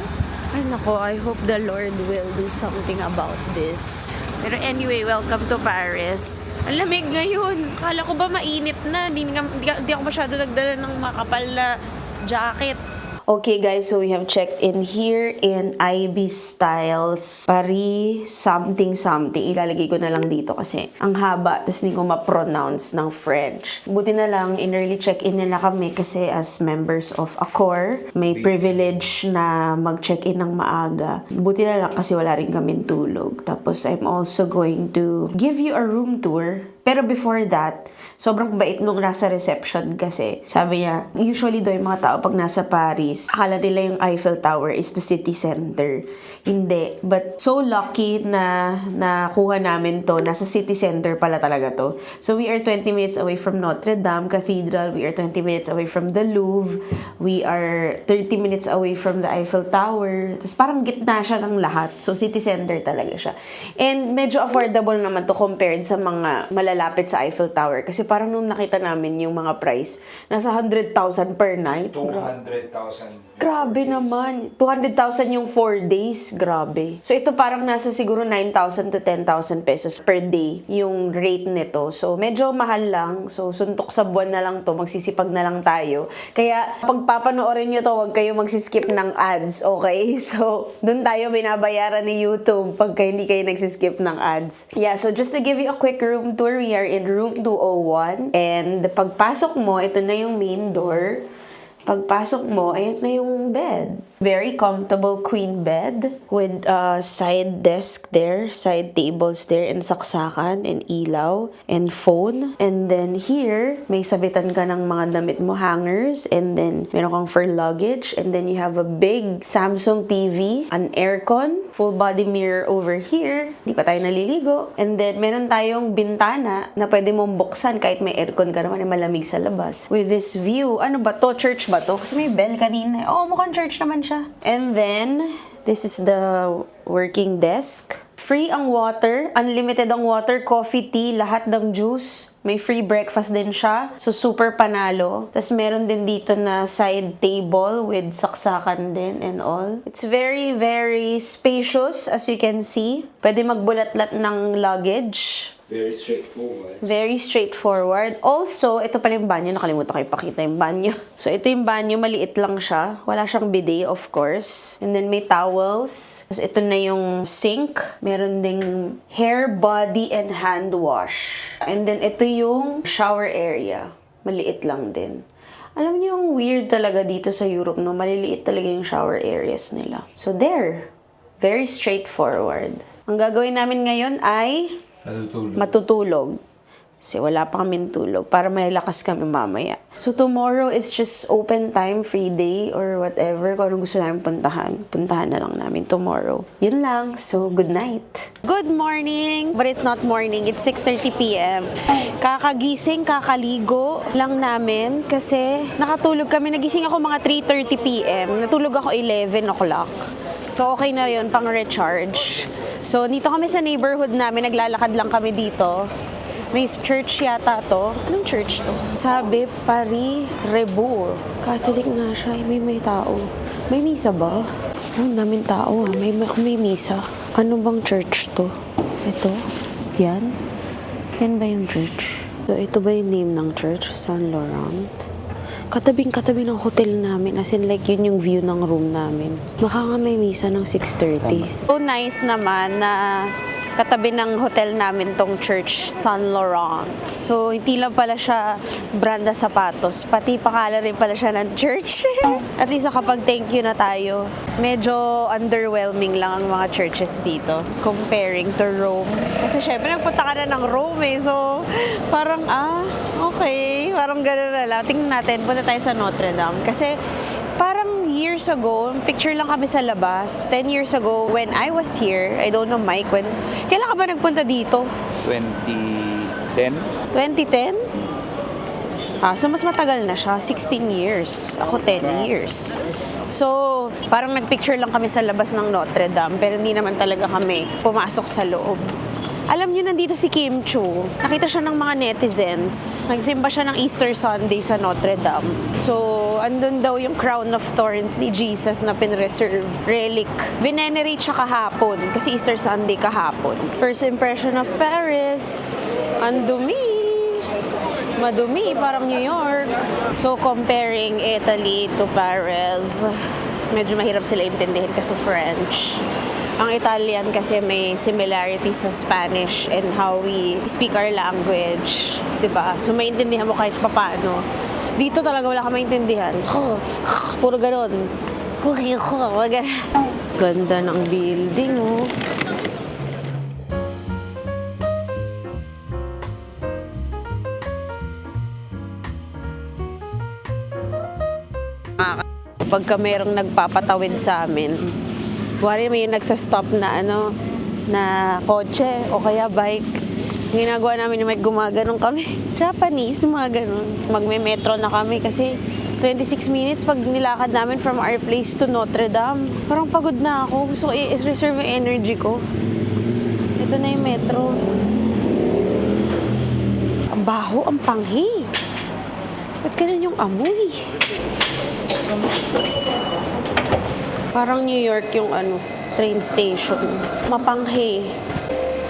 Ay nako, I hope the Lord will do something about this. Pero anyway, welcome to Paris. Ang lamig ngayon. Kala ko ba mainit na? Di ako masyado nagdala ng makapal na jacket. Okay guys, so we have checked in here in IB Styles Paris something. Ilalagay ko na lang dito kasi ang haba, tapos hindi ko ma-pronounce ng French. Buti na lang, in early check-in nila kami kasi as members of Accor, may privilege na mag-check-in ng maaga. Buti na lang kasi wala rin kaming tulog. Tapos I'm also going to give you a room tour. Pero before that, sobrang bait nung nasa reception kasi sabi niya, usually daw yung mga tao pag nasa Paris, akala nila yung Eiffel Tower is the city center. Hindi. But so lucky na nakuha namin to. Nasa city center pala talaga to. So we are 20 minutes away from Notre Dame Cathedral. We are 20 minutes away from the Louvre. We are 30 minutes away from the Eiffel Tower. Tapos parang gitna siya ng lahat. So city center talaga siya. And medyo affordable naman to compared sa mga malalapit sa Eiffel Tower. Kasi parang nung nakita namin yung mga price, nasa 100,000 per night. 200,000. Grabe naman. 200,000 yung 4 days. Grabe. So, ito parang nasa siguro 9,000 to 10,000 pesos per day yung rate nito. So, medyo mahal lang. So, suntok sa buwan na lang to. Magsisipag na lang tayo. Kaya, pag papanoorin nyo to, huwag kayo magsiskip ng ads. Okay? So, dun tayo binabayaran ni YouTube pagka hindi kayo nagsiskip ng ads. Yeah, so just to give you a quick room tour, we are in room 201. And pagpasok mo, ito na yung main door. Pagpasok mo, ayun na yung bed. Very comfortable queen bed with side desk there, side tables there, and saksakan, and ilaw, and phone. And then here, may sabitan ka ng mga damit mo, hangers, and then meron kang for luggage, and then you have a big Samsung TV, an aircon, full body mirror over here, di pa tayo naliligo, and then meron tayong bintana na pwede mong buksan kahit may aircon ka naman, malamig sa labas. With this view, ano ba to? Church ba to? Kasi may bell kanina. Oh, mukhang church naman siya. And then, this is the working desk. Free ang water, unlimited ang water, coffee, tea, lahat ng juice. May free breakfast din siya. So, super panalo. Tapos, meron din dito na side table with saksakan din and all. It's very, very spacious, as you can see. Pwede magbulat-lat ng luggage. Very straightforward. Very straightforward. Also, ito pala yung banyo. Nakalimutan ko ipakita yung banyo. So, ito yung banyo. Maliit lang siya. Wala siyang bidet, of course. And then, may towels. Tapos, ito na yung sink. Meron ding hair, body, and hand wash. And then, ito yung shower area. Maliit lang din. Alam niyo yung weird talaga dito sa Europe, no? Maliliit talaga yung shower areas nila. So, there. Very straightforward. Ang gagawin namin ngayon ay matutulog. Kasi wala pa kaming tulog para may lakas kami mamaya. So tomorrow is just open time, free day, or whatever. Kung anong gusto namin puntahan na lang namin tomorrow. Yun lang. So, good night. Good morning! But it's not morning. It's 6:30 p.m. Kakagising, kakaligo lang namin kasi nakatulog kami. Nagising ako mga 3:30 p.m. Natulog ako 11 o'clock. So, okay na yun, pang recharge. So, dito kami sa neighborhood namin, naglalakad lang kami dito. May church yata to. Anong church to? Sabi, Paris Rebours. Catholic nga siya. May tao. May misa ba? Ang daming tao ah. May misa. Ano bang church to? Ito? Yan? Yan ba yung church? So, ito ba yung name ng church? Saint Laurent? Katabing-katabi ng hotel namin. As in, like, yun yung view ng room namin. Baka nga may misa ng 6:30. So nice naman na katabi ng hotel namin tong church, Saint Laurent. So, hindi lang pala siya brand na sapatos. Pati pakala rin pala siya ng church. At least nakapag thank you na tayo. Medyo underwhelming lang ang mga churches dito comparing to Rome. Kasi syempre, nagpunta ka na ng Rome eh. So, parang, okay. Parang gano'n na lang. Tingnan natin, punta tayo sa Notre Dame. Kasi, parang years ago, picture lang kami sa labas. 10 years ago, when I was here, I don't know, Mike, kailan ka ba nagpunta dito? 2010? 2010? So mas matagal na siya, 16 years. Ako 10 years. So, parang nagpicture lang kami sa labas ng Notre Dame, pero hindi naman talaga kami pumasok sa loob. Alam niyo, nandito si Kim Chiu. Nakita siya ng mga netizens. Nagsimba siya ng Easter Sunday sa Notre Dame. So, andun daw yung crown of thorns ni Jesus na pinreserve. Relic. Venerate siya kahapon kasi Easter Sunday kahapon. First impression of Paris. Ang dumi. Madumi, parang New York. So, comparing Italy to Paris, medyo mahirap sila intindihin kasi French. Ang Italian kasi may similarity sa Spanish and how we speak our language. Diba? So, maintindihan mo kahit papaano. Dito talaga wala ka maintindihan. Puro ganon. Ganda ng building, oh. Pagka merong nagpapatawid sa amin, kuwari may nagsastop na na kotse o kaya bike, ginagawa namin yung may gumaganong kami. Japanese, mga ganon. Magme-metro na kami kasi 26 minutes pag nilakad namin from our place to Notre Dame. Parang pagod na ako. Gusto ko i-reserve yung energy ko. Ito na yung metro. Ang baho, ang panghi. Ba't ganun yung amoy? Parang New York yung train station. Mapanghi.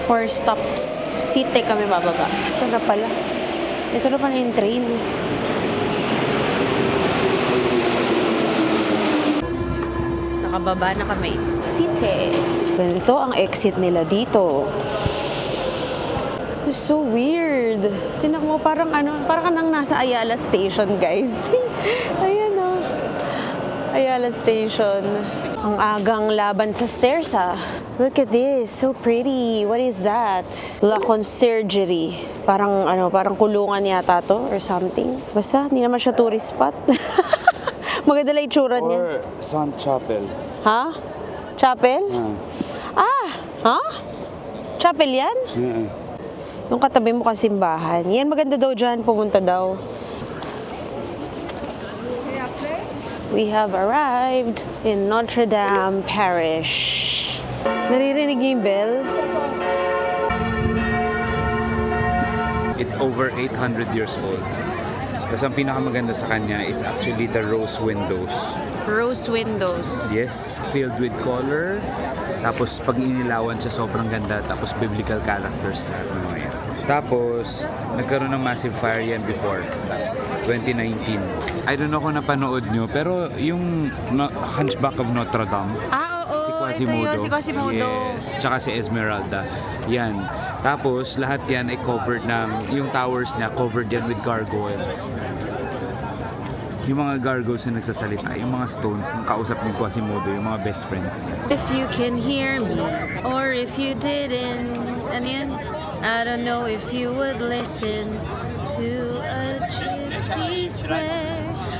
4 stops. City kami bababa. Ito na pala. Ito na pala yung train. Nakababa na kami. City. Ganito ang exit nila dito. It's so weird. Tinak mo, parang parang ka nang nasa Ayala Station, guys. Ayan o. Ayala Station. Ang agang laban sa stairs, ah. Look at this. So pretty. What is that? La Conciergerie. Parang, parang kulungan yata to or something. Basta, hindi naman siya tourist spot. Maganda lang itsura niya. Or Sun Chapel. Ha? Chapel? Ha? Chapel yan? Yung katabi mo kasi simbahan. Yan, maganda daw dyan. Pumunta daw. We have arrived in Notre Dame Parish. Naririnig niyo yung bell? It's over 800 years old. Tapos ang pinakamaganda sa kanya is actually the rose windows. Rose windows. Yes, filled with color. Tapos pag inilawan siya, sobrang ganda. Tapos biblical characters na mga yan. Tapos, nagkaroon ng massive fire yan before, 2019. I don't know kung napanood nyo, pero yung Hunchback of Notre Dame, Oo. si Quasimodo. Ito yun, si Quasimodo. Yes, tsaka si Esmeralda. Yan. Tapos, lahat yan ay covered yung towers niya, covered yan with gargoyles. Yung mga gargoyles na nagsasalita, yung mga stones, ng kausap ni Quasimodo, yung mga best friends niya. If you can hear me, or if you didn't, ano yan? I don't know if you would listen to a gypsy's prayer.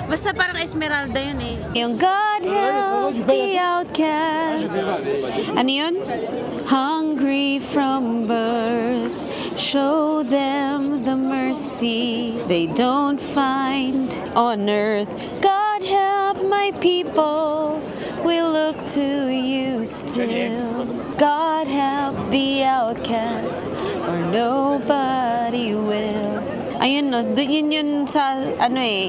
Basta parang Esmeralda yun eh. Yung God help the outcast. Ano yun? Hungry from birth, show them the mercy they don't find on earth. God help my people, we look to you still. God help the outcast, or nobody will. Ayun no, yun sa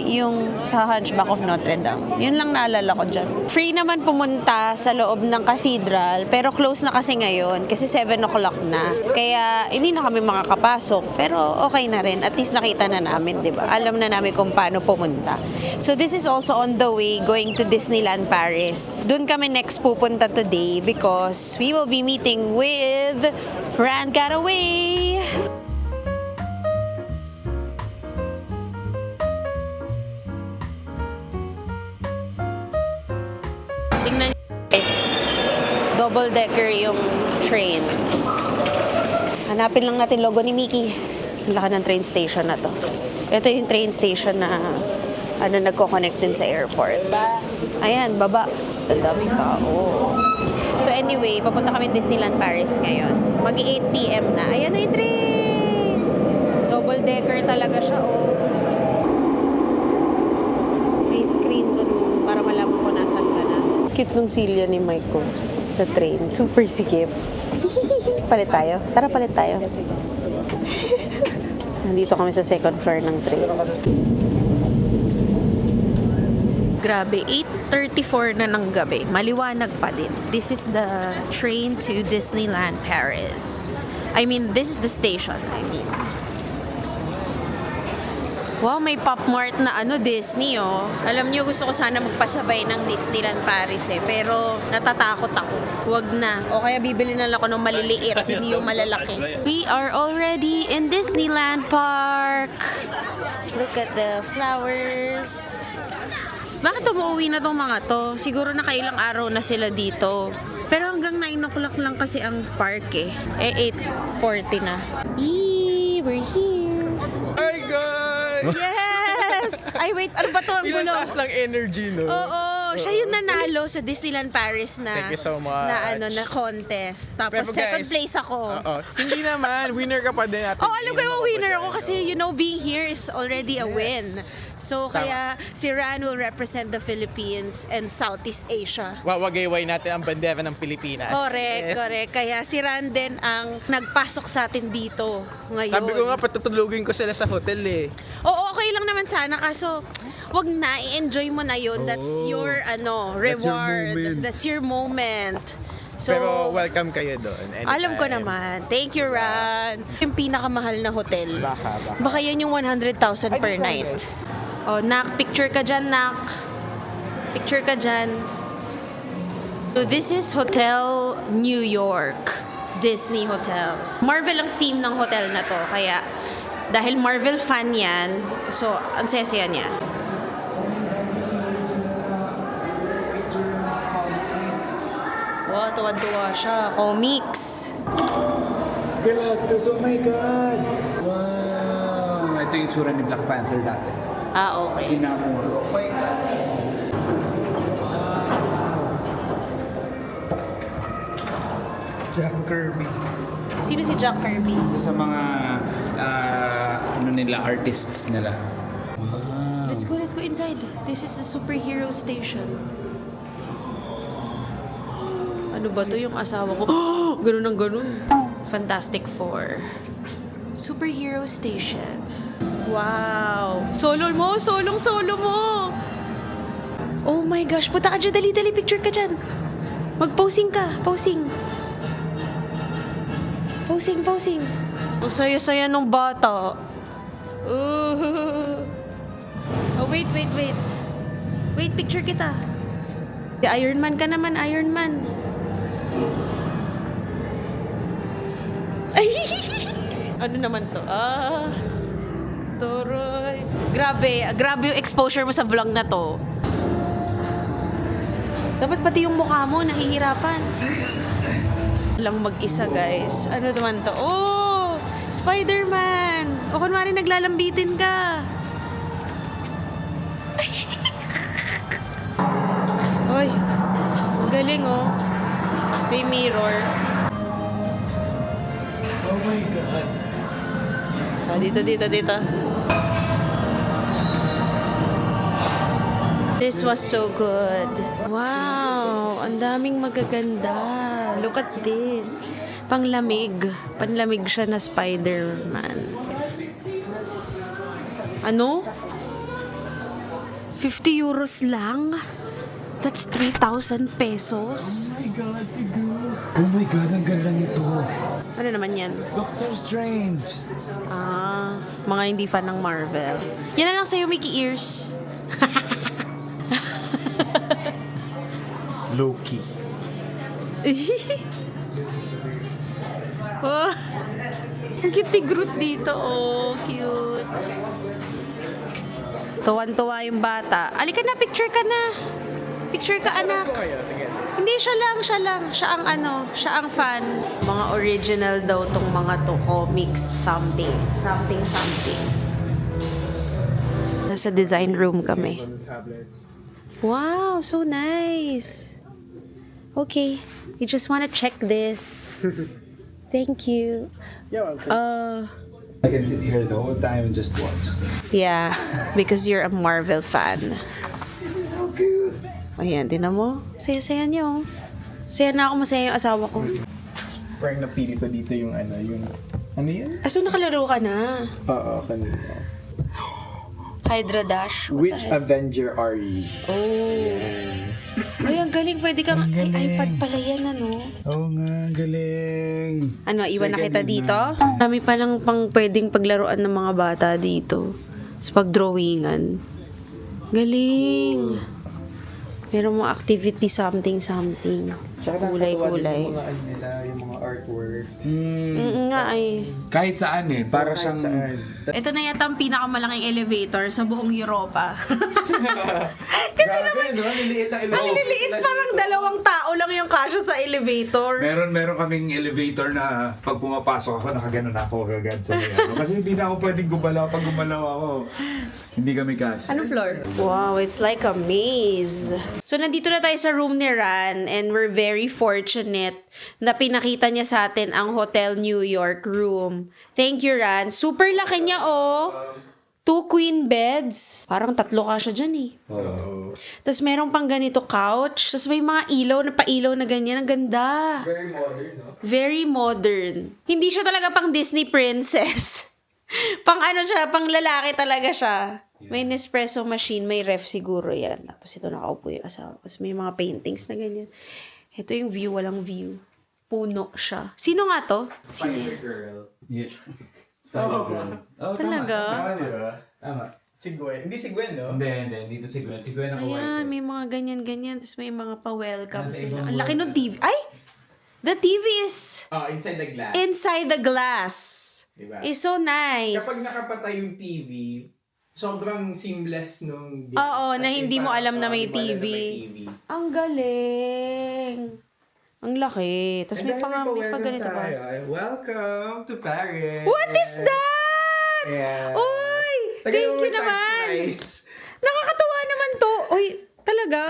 yung sa Hunchback of Notre Dame. Yun lang naalala ko dyan. Free naman pumunta sa loob ng cathedral, pero close na kasi ngayon, kasi 7 o'clock na. Kaya hindi na kami makakapasok, pero okay na rin. At least nakita na namin, di ba? Alam na namin kung paano pumunta. So this is also on the way going to Disneyland Paris. Doon kami next pupunta today because we will be meeting with Rand Caraway. Tingnan niyo guys, double-decker yung train. Hanapin lang natin logo ni Mickey. Ang laki ng train station na to. Ito yung train station na nagko-connect din sa airport. Ayan, baba. Ang daming tao. So anyway, papunta kami Disneyland Paris ngayon. Mag-8 p.m. na. Ayan na yung train! Double-decker talaga siya, oh. Cute nung silya ni Mike ko sa train. Super sikip. Palit tayo. Tara, palit tayo. Nandito kami sa second floor ng train. Grabe, 8:34 na ng gabi. Maliwanag pa din. This is the train to Disneyland Paris. I mean, this is the station, Wow, may Pop Mart na Disney, oh. Alam niyo, gusto ko sana magpasabay ng Disneyland Paris, pero natatakot ako. Wag na. O kaya bibili na lang ako ng maliliit, hindi yung malalaki. We are already in Disneyland Park. Look at the flowers. Bakit umuwi na tong mga to? Siguro nakailang araw na sila dito. Pero hanggang 9 o'clock lang kasi ang park eh. 8:40 na. Yee, we're here. Hi guys! Yes! Ay, wait. Ano ba to? Ang gulo. Ilang ng energy, no? Oo. Siya yung nanalo sa Disneyland Paris na Thank you so much. na contest. Tapos Pero second guys, place ako. Hindi naman. Winner ka pa din. Oh, alam ko naman winner ako kasi being here is already a win. So, kaya si Ran will represent the Philippines and Southeast Asia. Wawagayway natin ang bandera ng Pilipinas. Correct. Kaya si Ran din ang nagpasok sa atin dito ngayon. Sabi ko nga, patutulugin ko sila sa hotel eh. Oo, okay lang naman sana. Kaso, wag na. I-enjoy mo na yun. That's your, reward. That's your moment. So, Pero welcome kayo doon. Anytime. alam ko naman. Thank you, Ran. Yung pinakamahal na hotel. Baka. Baka yan yung 100,000 per night. Oh, Nak, picture ka dyan, Nak. Picture ka dyan. So, this is Hotel New York. Disney Hotel. Marvel ang theme ng hotel na to. Kaya, dahil Marvel fan yan, so, ang saya-saya niya. Wow, tuwan-tuwa siya. Comics. Galactus, oh my God! Wow! Ito yung tsura ni Black Panther dati. Okay. Si Namor. Oh my God! Jack Kirby. Sino si Jack Kirby? Isa sa mga artists nila. Wow. Let's go inside. This is the superhero station. Ano ba to yung asawa ko? Ganun ang ganun. Fantastic Four. Superhero station. Wow. Solo mo. Oh my gosh. Punta ka dyan. Dali. Picture ka dyan. Mag-posing ka. Posing. Ang saya-saya nung bata. Oh, wait. Wait, picture kita. Iron Man ka naman, Iron Man. Ay! Ano naman to? Toroy. Grabe yung exposure mo sa vlog na to. Dapat pati yung mukha mo, nahihirapan. Lang mag-isa, guys. Ano naman to? Oh! Spider-Man! O kunwari naglalambitin ka. Ay! Galing, oh. May mirror. Oh my God! Dito. This was so good. Wow! Ang daming magaganda. Look at this. Panlamig siya na Spider-Man. Ano? 50 euros lang? That's 3,000 pesos? Oh my God, ang ganda nito. Ano naman yan? Doctor Strange. Mga hindi fan ng Marvel. Yan na lang sa'yo, Mickey Ears. Loki. Oh, ang cute ni Groot dito. Oh, cute. Tuwan-tuwa yung bata. Alika na, picture ka na. Picture ka, anak. Hindi, siya lang. Siya ang fan. Mga original daw tong mga to. Comics, something. Nasa design room kami. Wow, so nice. Okay, we just want to check this. Thank you. I can sit here the whole time and just watch. Yeah, because you're a Marvel fan. This is so cute. Ayan, tinan mo. Saya-saya niyo. Saya na ako, masaya yung asawa ko. Parang napili ko dito yung ano yun? So nakalaro ka na. Oo, kanina. Hydra Dash. Which Avenger are you? Ay, ang galing. Pwede kang... Ay, iPad pala yan, ano? Oo nga, galing. Ano, iwan na kita dito? Dami palang pang pwedeng paglaruan ng mga bata dito. Sa pagdrawingan. Galing. Meron mga activity something. Tsaka Kulay-kulay. yung mga ano nila, yung mga artworks. Nga ay. Kahit saan para siyang... Ito na yata ang pinakamalaking elevator sa buong Europa. Kasi naman, Liliit ang ang liliit, parang 2 tao lang yung kasya sa elevator. Meron kaming elevator na pag pumapasok ako, nakaganon ako agad sa may ano. Kasi hindi na ako pwedeng gumalaw. Pag gumalaw ako, hindi kami kasi. Anong floor? Wow, it's like a maze. So, nandito na tayo sa room ni Ran and we're very fortunate na pinakita niya sa atin ang Hotel New York room. Thank you, Ran. Super laki niya, oh. 2 queen beds. Parang 3 kasya dyan, eh. Tapos meron pang ganito couch. Tapos may mga pailaw na ganyan. Ang ganda. Very modern, no? Very modern. Hindi siya talaga pang Disney princess. Pang pang lalaki talaga siya. May Nespresso machine, may ref siguro yan. Tapos ito nakaupo yung asawa. Tapos may mga paintings na ganyan. Ito yung view, walang view. Puno siya. Sino nga to? Spider-Girl. Yeah. Talaga? Tama. Si Gwen. Hindi si Gwen, no? Hindi. Dito si Gwen. Si Gwen ang Ayan, may mga ganyan-ganyan. Tapos may mga pa-welcome Nasa sila. ibang Ang laki world ng TV. Ay! The TV is Inside the glass. inside the glass. Diba? It's so nice. Kapag nakapatay yung TV, sobrang seamless nung glass. Oo, na As in, hindi mo parang, alam na may hindi mo alam na TV. Ang galing. Ang laki. Tapos may pa ganito pa. Welcome to Paris. What is that? Yeah. Uy! Tagay Thank mo you yung tag naman. price. Nakakatuwa naman to. Uy, talaga?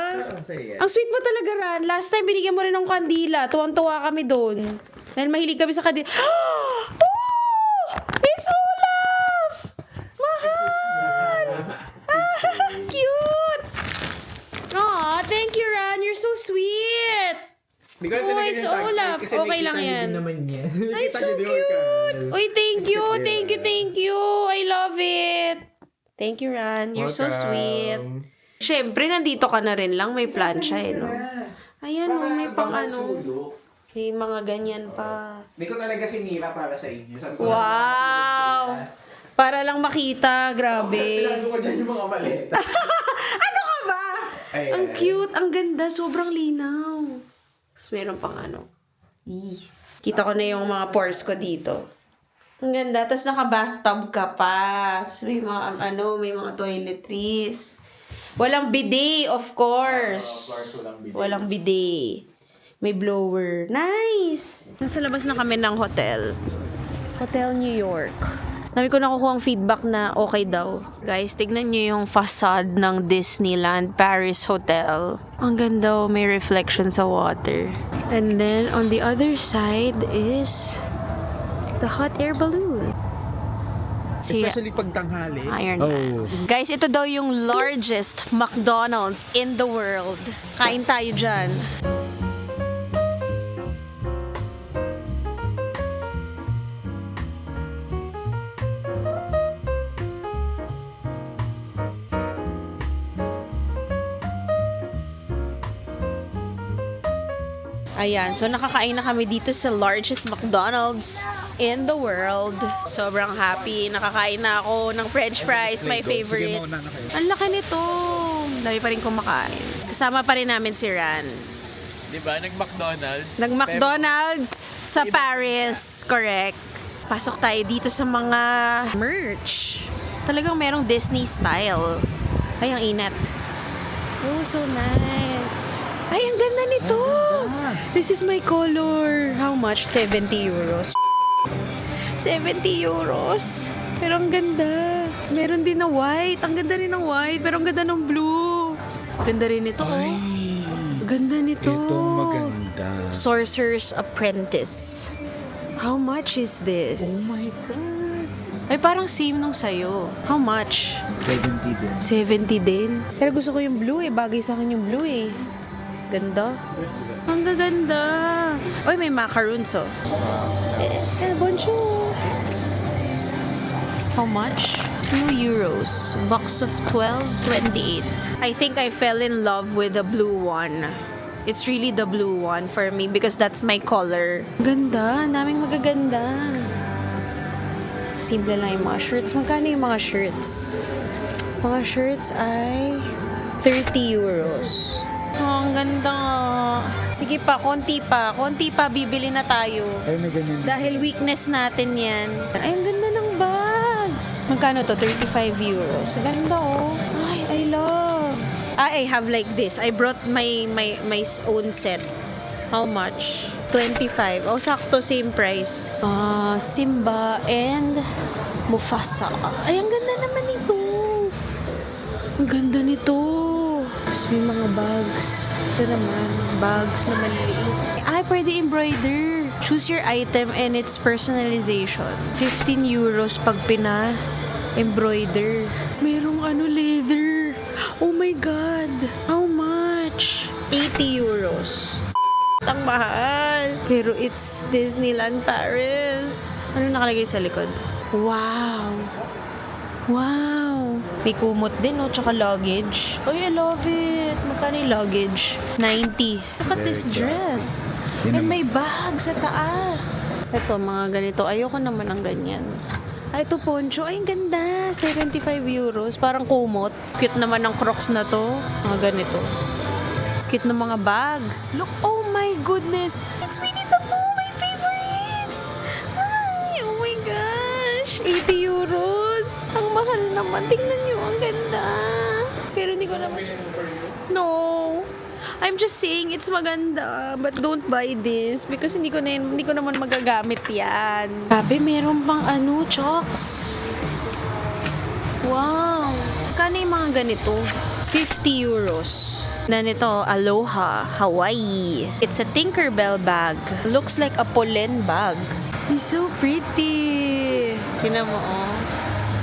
Sige. Ang sweet mo talaga, Ran. Last time, binigyan mo rin ng kandila. Tuwang-tuwa kami doon. Dahil mahilig kami sa kandila. Oh! It's Olaf! Mahal! Cute! Aw, thank you, Ran. You're so sweet. Hindi ko na Oh, tinagay it's yung tag Olaf. price kasi Okay lang nakikita niyo yan. din naman yan. Ay, Nakita so niyo din yung cute! organ. Uy, thank you. I love it. Thank you, Ran. You're so sweet. Siyempre, nandito ka na rin lang. May plancha, eh, no? Ayan, oh, may pang may mga ganyan pa. Hindi ko talaga sinira para sa inyo. Sabi ko, Wow! Para lang makita. Grabe. Pinago ko dyan yung mga maleta. Ano ka ba? Ayan. Ang cute. Ang ganda. Sobrang linaw. Tapos meron pang Kita ko na yung mga pores ko dito. Ang ganda. Tapos naka-bathtub ka pa. Tapos may mga, may mga toiletries. Walang bidet, of course. Walang bidet. May blower. Nice! Nasa labas na kami ng hotel. Hotel New York. Dami ko nakukuha ang feedback na okay daw. Guys, tignan nyo yung facade ng Disneyland Paris Hotel. Ang ganda, may reflection sa water. And then, on the other side is the hot air balloon. Especially pag tanghali. Iron Man. Guys, ito daw yung largest McDonald's in the world. Kain tayo dyan. Ayan, so nakakain na kami dito sa largest McDonald's in the world. Sobrang happy. Nakakain na ako ng french fries, my favorite. Ang laki nito. Dami pa rin kumakain. Kasama pa rin namin si Ran. Diba? Nag-McDonald's. Nag-McDonald's sa Paris. Correct. Pasok tayo dito sa mga merch. Talagang merong Disney style. Ay, ang inat. Oh, so nice. Ay, ang ganda nito. This is my color. How much? 70 euros. 70 euros. Pero ang ganda. Meron din na white. Ang ganda rin ng white. Pero ang ganda ng blue. Ganda rin ito. Oh. Ganda nito. Itong maganda. Sorcerer's Apprentice. How much is this? Oh my God. Ay, parang same nung sa'yo. How much? 70 din. 70 din. Pero gusto ko yung blue eh. Bagay sa akin yung blue eh. Ganda. Ang gaganda. Uy, may macaroons oh. Bonjour. How much? 2 euros. Box of 12.28. I think I fell in love with the blue one. It's really the blue one for me because that's my color. Ganda. Ang daming magaganda. Simple lang yung mga shirts. Magkano yung mga shirts? Mga shirts ay 30 euros. Oh, ang ganda. Sige pa, konti pa. Konti pa, bibili na tayo. Ay, may ganyan. Dahil weakness natin yan. Ay, ang ganda ng bags. Magkano to? 35 euros. Ang ganda oh. Ay, I love. I have like this. I brought my own set. How much? 25. Oh, sakto, same price. Simba and Mufasa. Ay, ang ganda naman nito. Ang ganda nito. Tapos may mga bags. Ito naman, bags na maliliit. Ay, pwede embroider. Choose your item and its personalization. 15 euros pag pina-embroider. Merong leather. Oh my God. How much? 80 euros. Ang mahal. Pero it's Disneyland Paris. Ano nakalagay sa likod? Wow. Wow. May kumot din, no? Tsaka luggage. Oh, I love it. Magkano yung luggage? 90. Look at this dress. And may bag sa taas. Ito, mga ganito. Ayoko naman ng ganyan. Ay, ito poncho. Ay, ang ganda. 75 euros. Parang kumot. Cute naman ng Crocs na to. Mga ganito. Cute ng mga bags. Look, oh my goodness. It's Winnie the Pooh, my favorite. Ay, oh my gosh. 80 euros. Ang mahal naman. Tingnan nyo, ang ganda. Pero hindi ko naman... No. I'm just saying it's maganda. But don't buy this because hindi ko naman magagamit yan. Sabi, meron pang chocks. Wow. Kano yung mga ganito? 50 euros. Na nito, Aloha, Hawaii. It's a Tinkerbell bag. Looks like a pollen bag. It's so pretty. Tingnan mo, oh.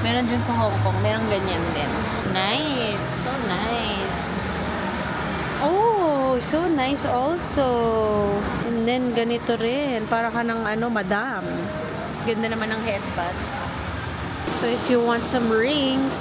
Meron dyan sa Hong Kong. Meron ganyan din. Nice. So nice. Oh, so nice also. And then, ganito rin. Para ka ng madam. Ganda naman ng headband. So, if you want some rings,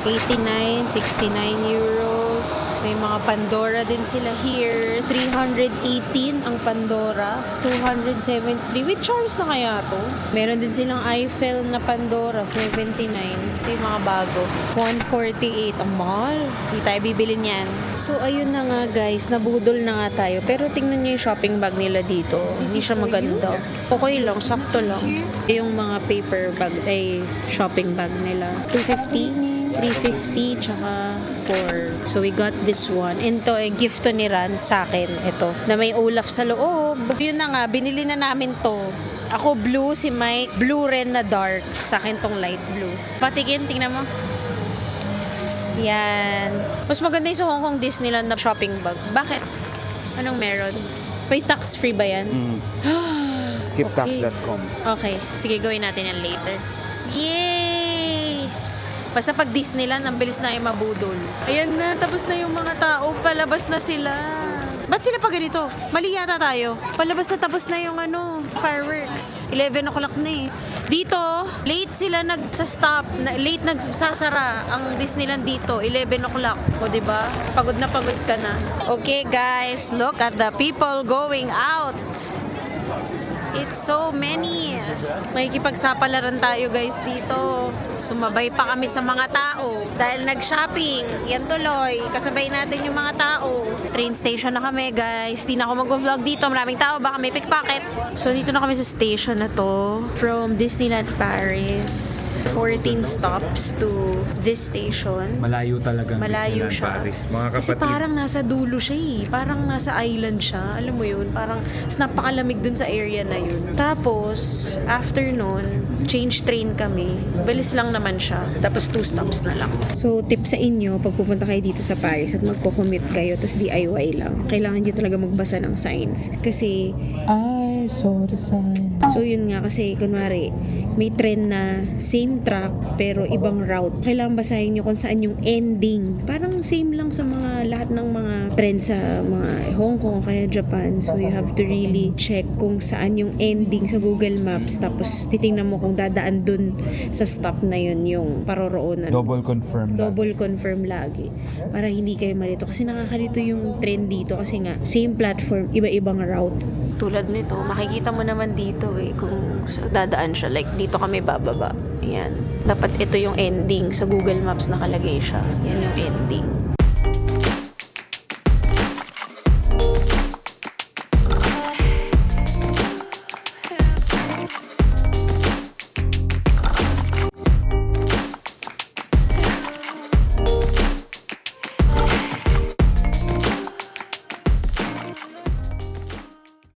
89, 69 euros. May mga Pandora din sila here. 318 ang Pandora. 273. With charms na kaya to? Meron din silang Eiffel na Pandora. 79. Ito yung mga bago. 148. Ang mahal. Hindi tayo bibili niyan. So, ayun na nga guys. Nabudol na nga tayo. Pero tingnan niyo yung shopping bag nila dito. Hindi siya maganda. Okay lang. Sakto lang. Yung mga paper bag ay shopping bag nila. 250. 350 tsaka 4. So we got this one. And to gift to ni Ran sa akin. Ito. Na may Olaf sa loob. Yun na nga. Binili na namin to. Ako blue, si Mike. Blue rin na dark. Sa akin tong light blue. Patigin, tingnan mo. Yan. Mas maganda yung sa Hong Kong Disneyland na shopping bag. Bakit? Anong meron? May tax free ba yan? Skiptax.com. Okay. Sige, gawin natin yan later. Yay! Basta pag Disneyland, ang bilis na yung mabudol. Ayan na, tapos na yung mga tao. Palabas na sila. Ba't sila pa ganito? Mali yata tayo. Palabas na, tapos na yung fireworks. 11 o'clock na eh. Dito, late sila nagsa-stop. Late nagsasara ang Disneyland dito. 11 o'clock. O, diba? Pagod na pagod ka na. Okay, guys. Look at the people going out. It's so many. Makikipagsapalaran tayo guys dito. Sumabay pa kami sa mga tao. Dahil nag-shopping. Yan tuloy. Kasabay natin yung mga tao. Train station na kami guys. Di na ako mag-vlog dito. Maraming tao. Baka may pickpocket. So dito na kami sa station na to. From Disneyland Paris. 14 stops to this station. Malayo talagang Malayo Disneyland siya. Paris. Mga Kasi kapatid. parang nasa dulo siya eh. Parang nasa island siya. Alam mo yun? Parang napakalamig dun sa area na yun. Tapos, after nun, change train kami. Bilis lang naman siya. Tapos 2 stops na lang. So, tip sa inyo, pag pupunta kayo dito sa Paris at magko-commute kayo, tapos DIY lang, kailangan nyo talaga magbasa ng signs. Kasi, I saw the sign. So yun nga, kasi kunwari, may trend na same track pero ibang route. Kailangan basahin nyo kung saan yung ending. Parang same lang sa mga lahat ng mga trend sa mga Hong Kong kaya Japan. So you have to really check kung saan yung ending sa Google Maps. Tapos titingnan mo kung dadaan dun sa stop na yun yung paroroonan. Double confirm lang. Double confirm lagi. Para hindi kayo malito. Kasi nakakalito yung trend dito kasi nga same platform, iba-ibang route. Tulad nito, makikita mo naman dito kung dadaan siya. Like dito kami bababa. Ayan. Dapat ito yung ending. Sa Google Maps nakalagay siya. Yan yung ending.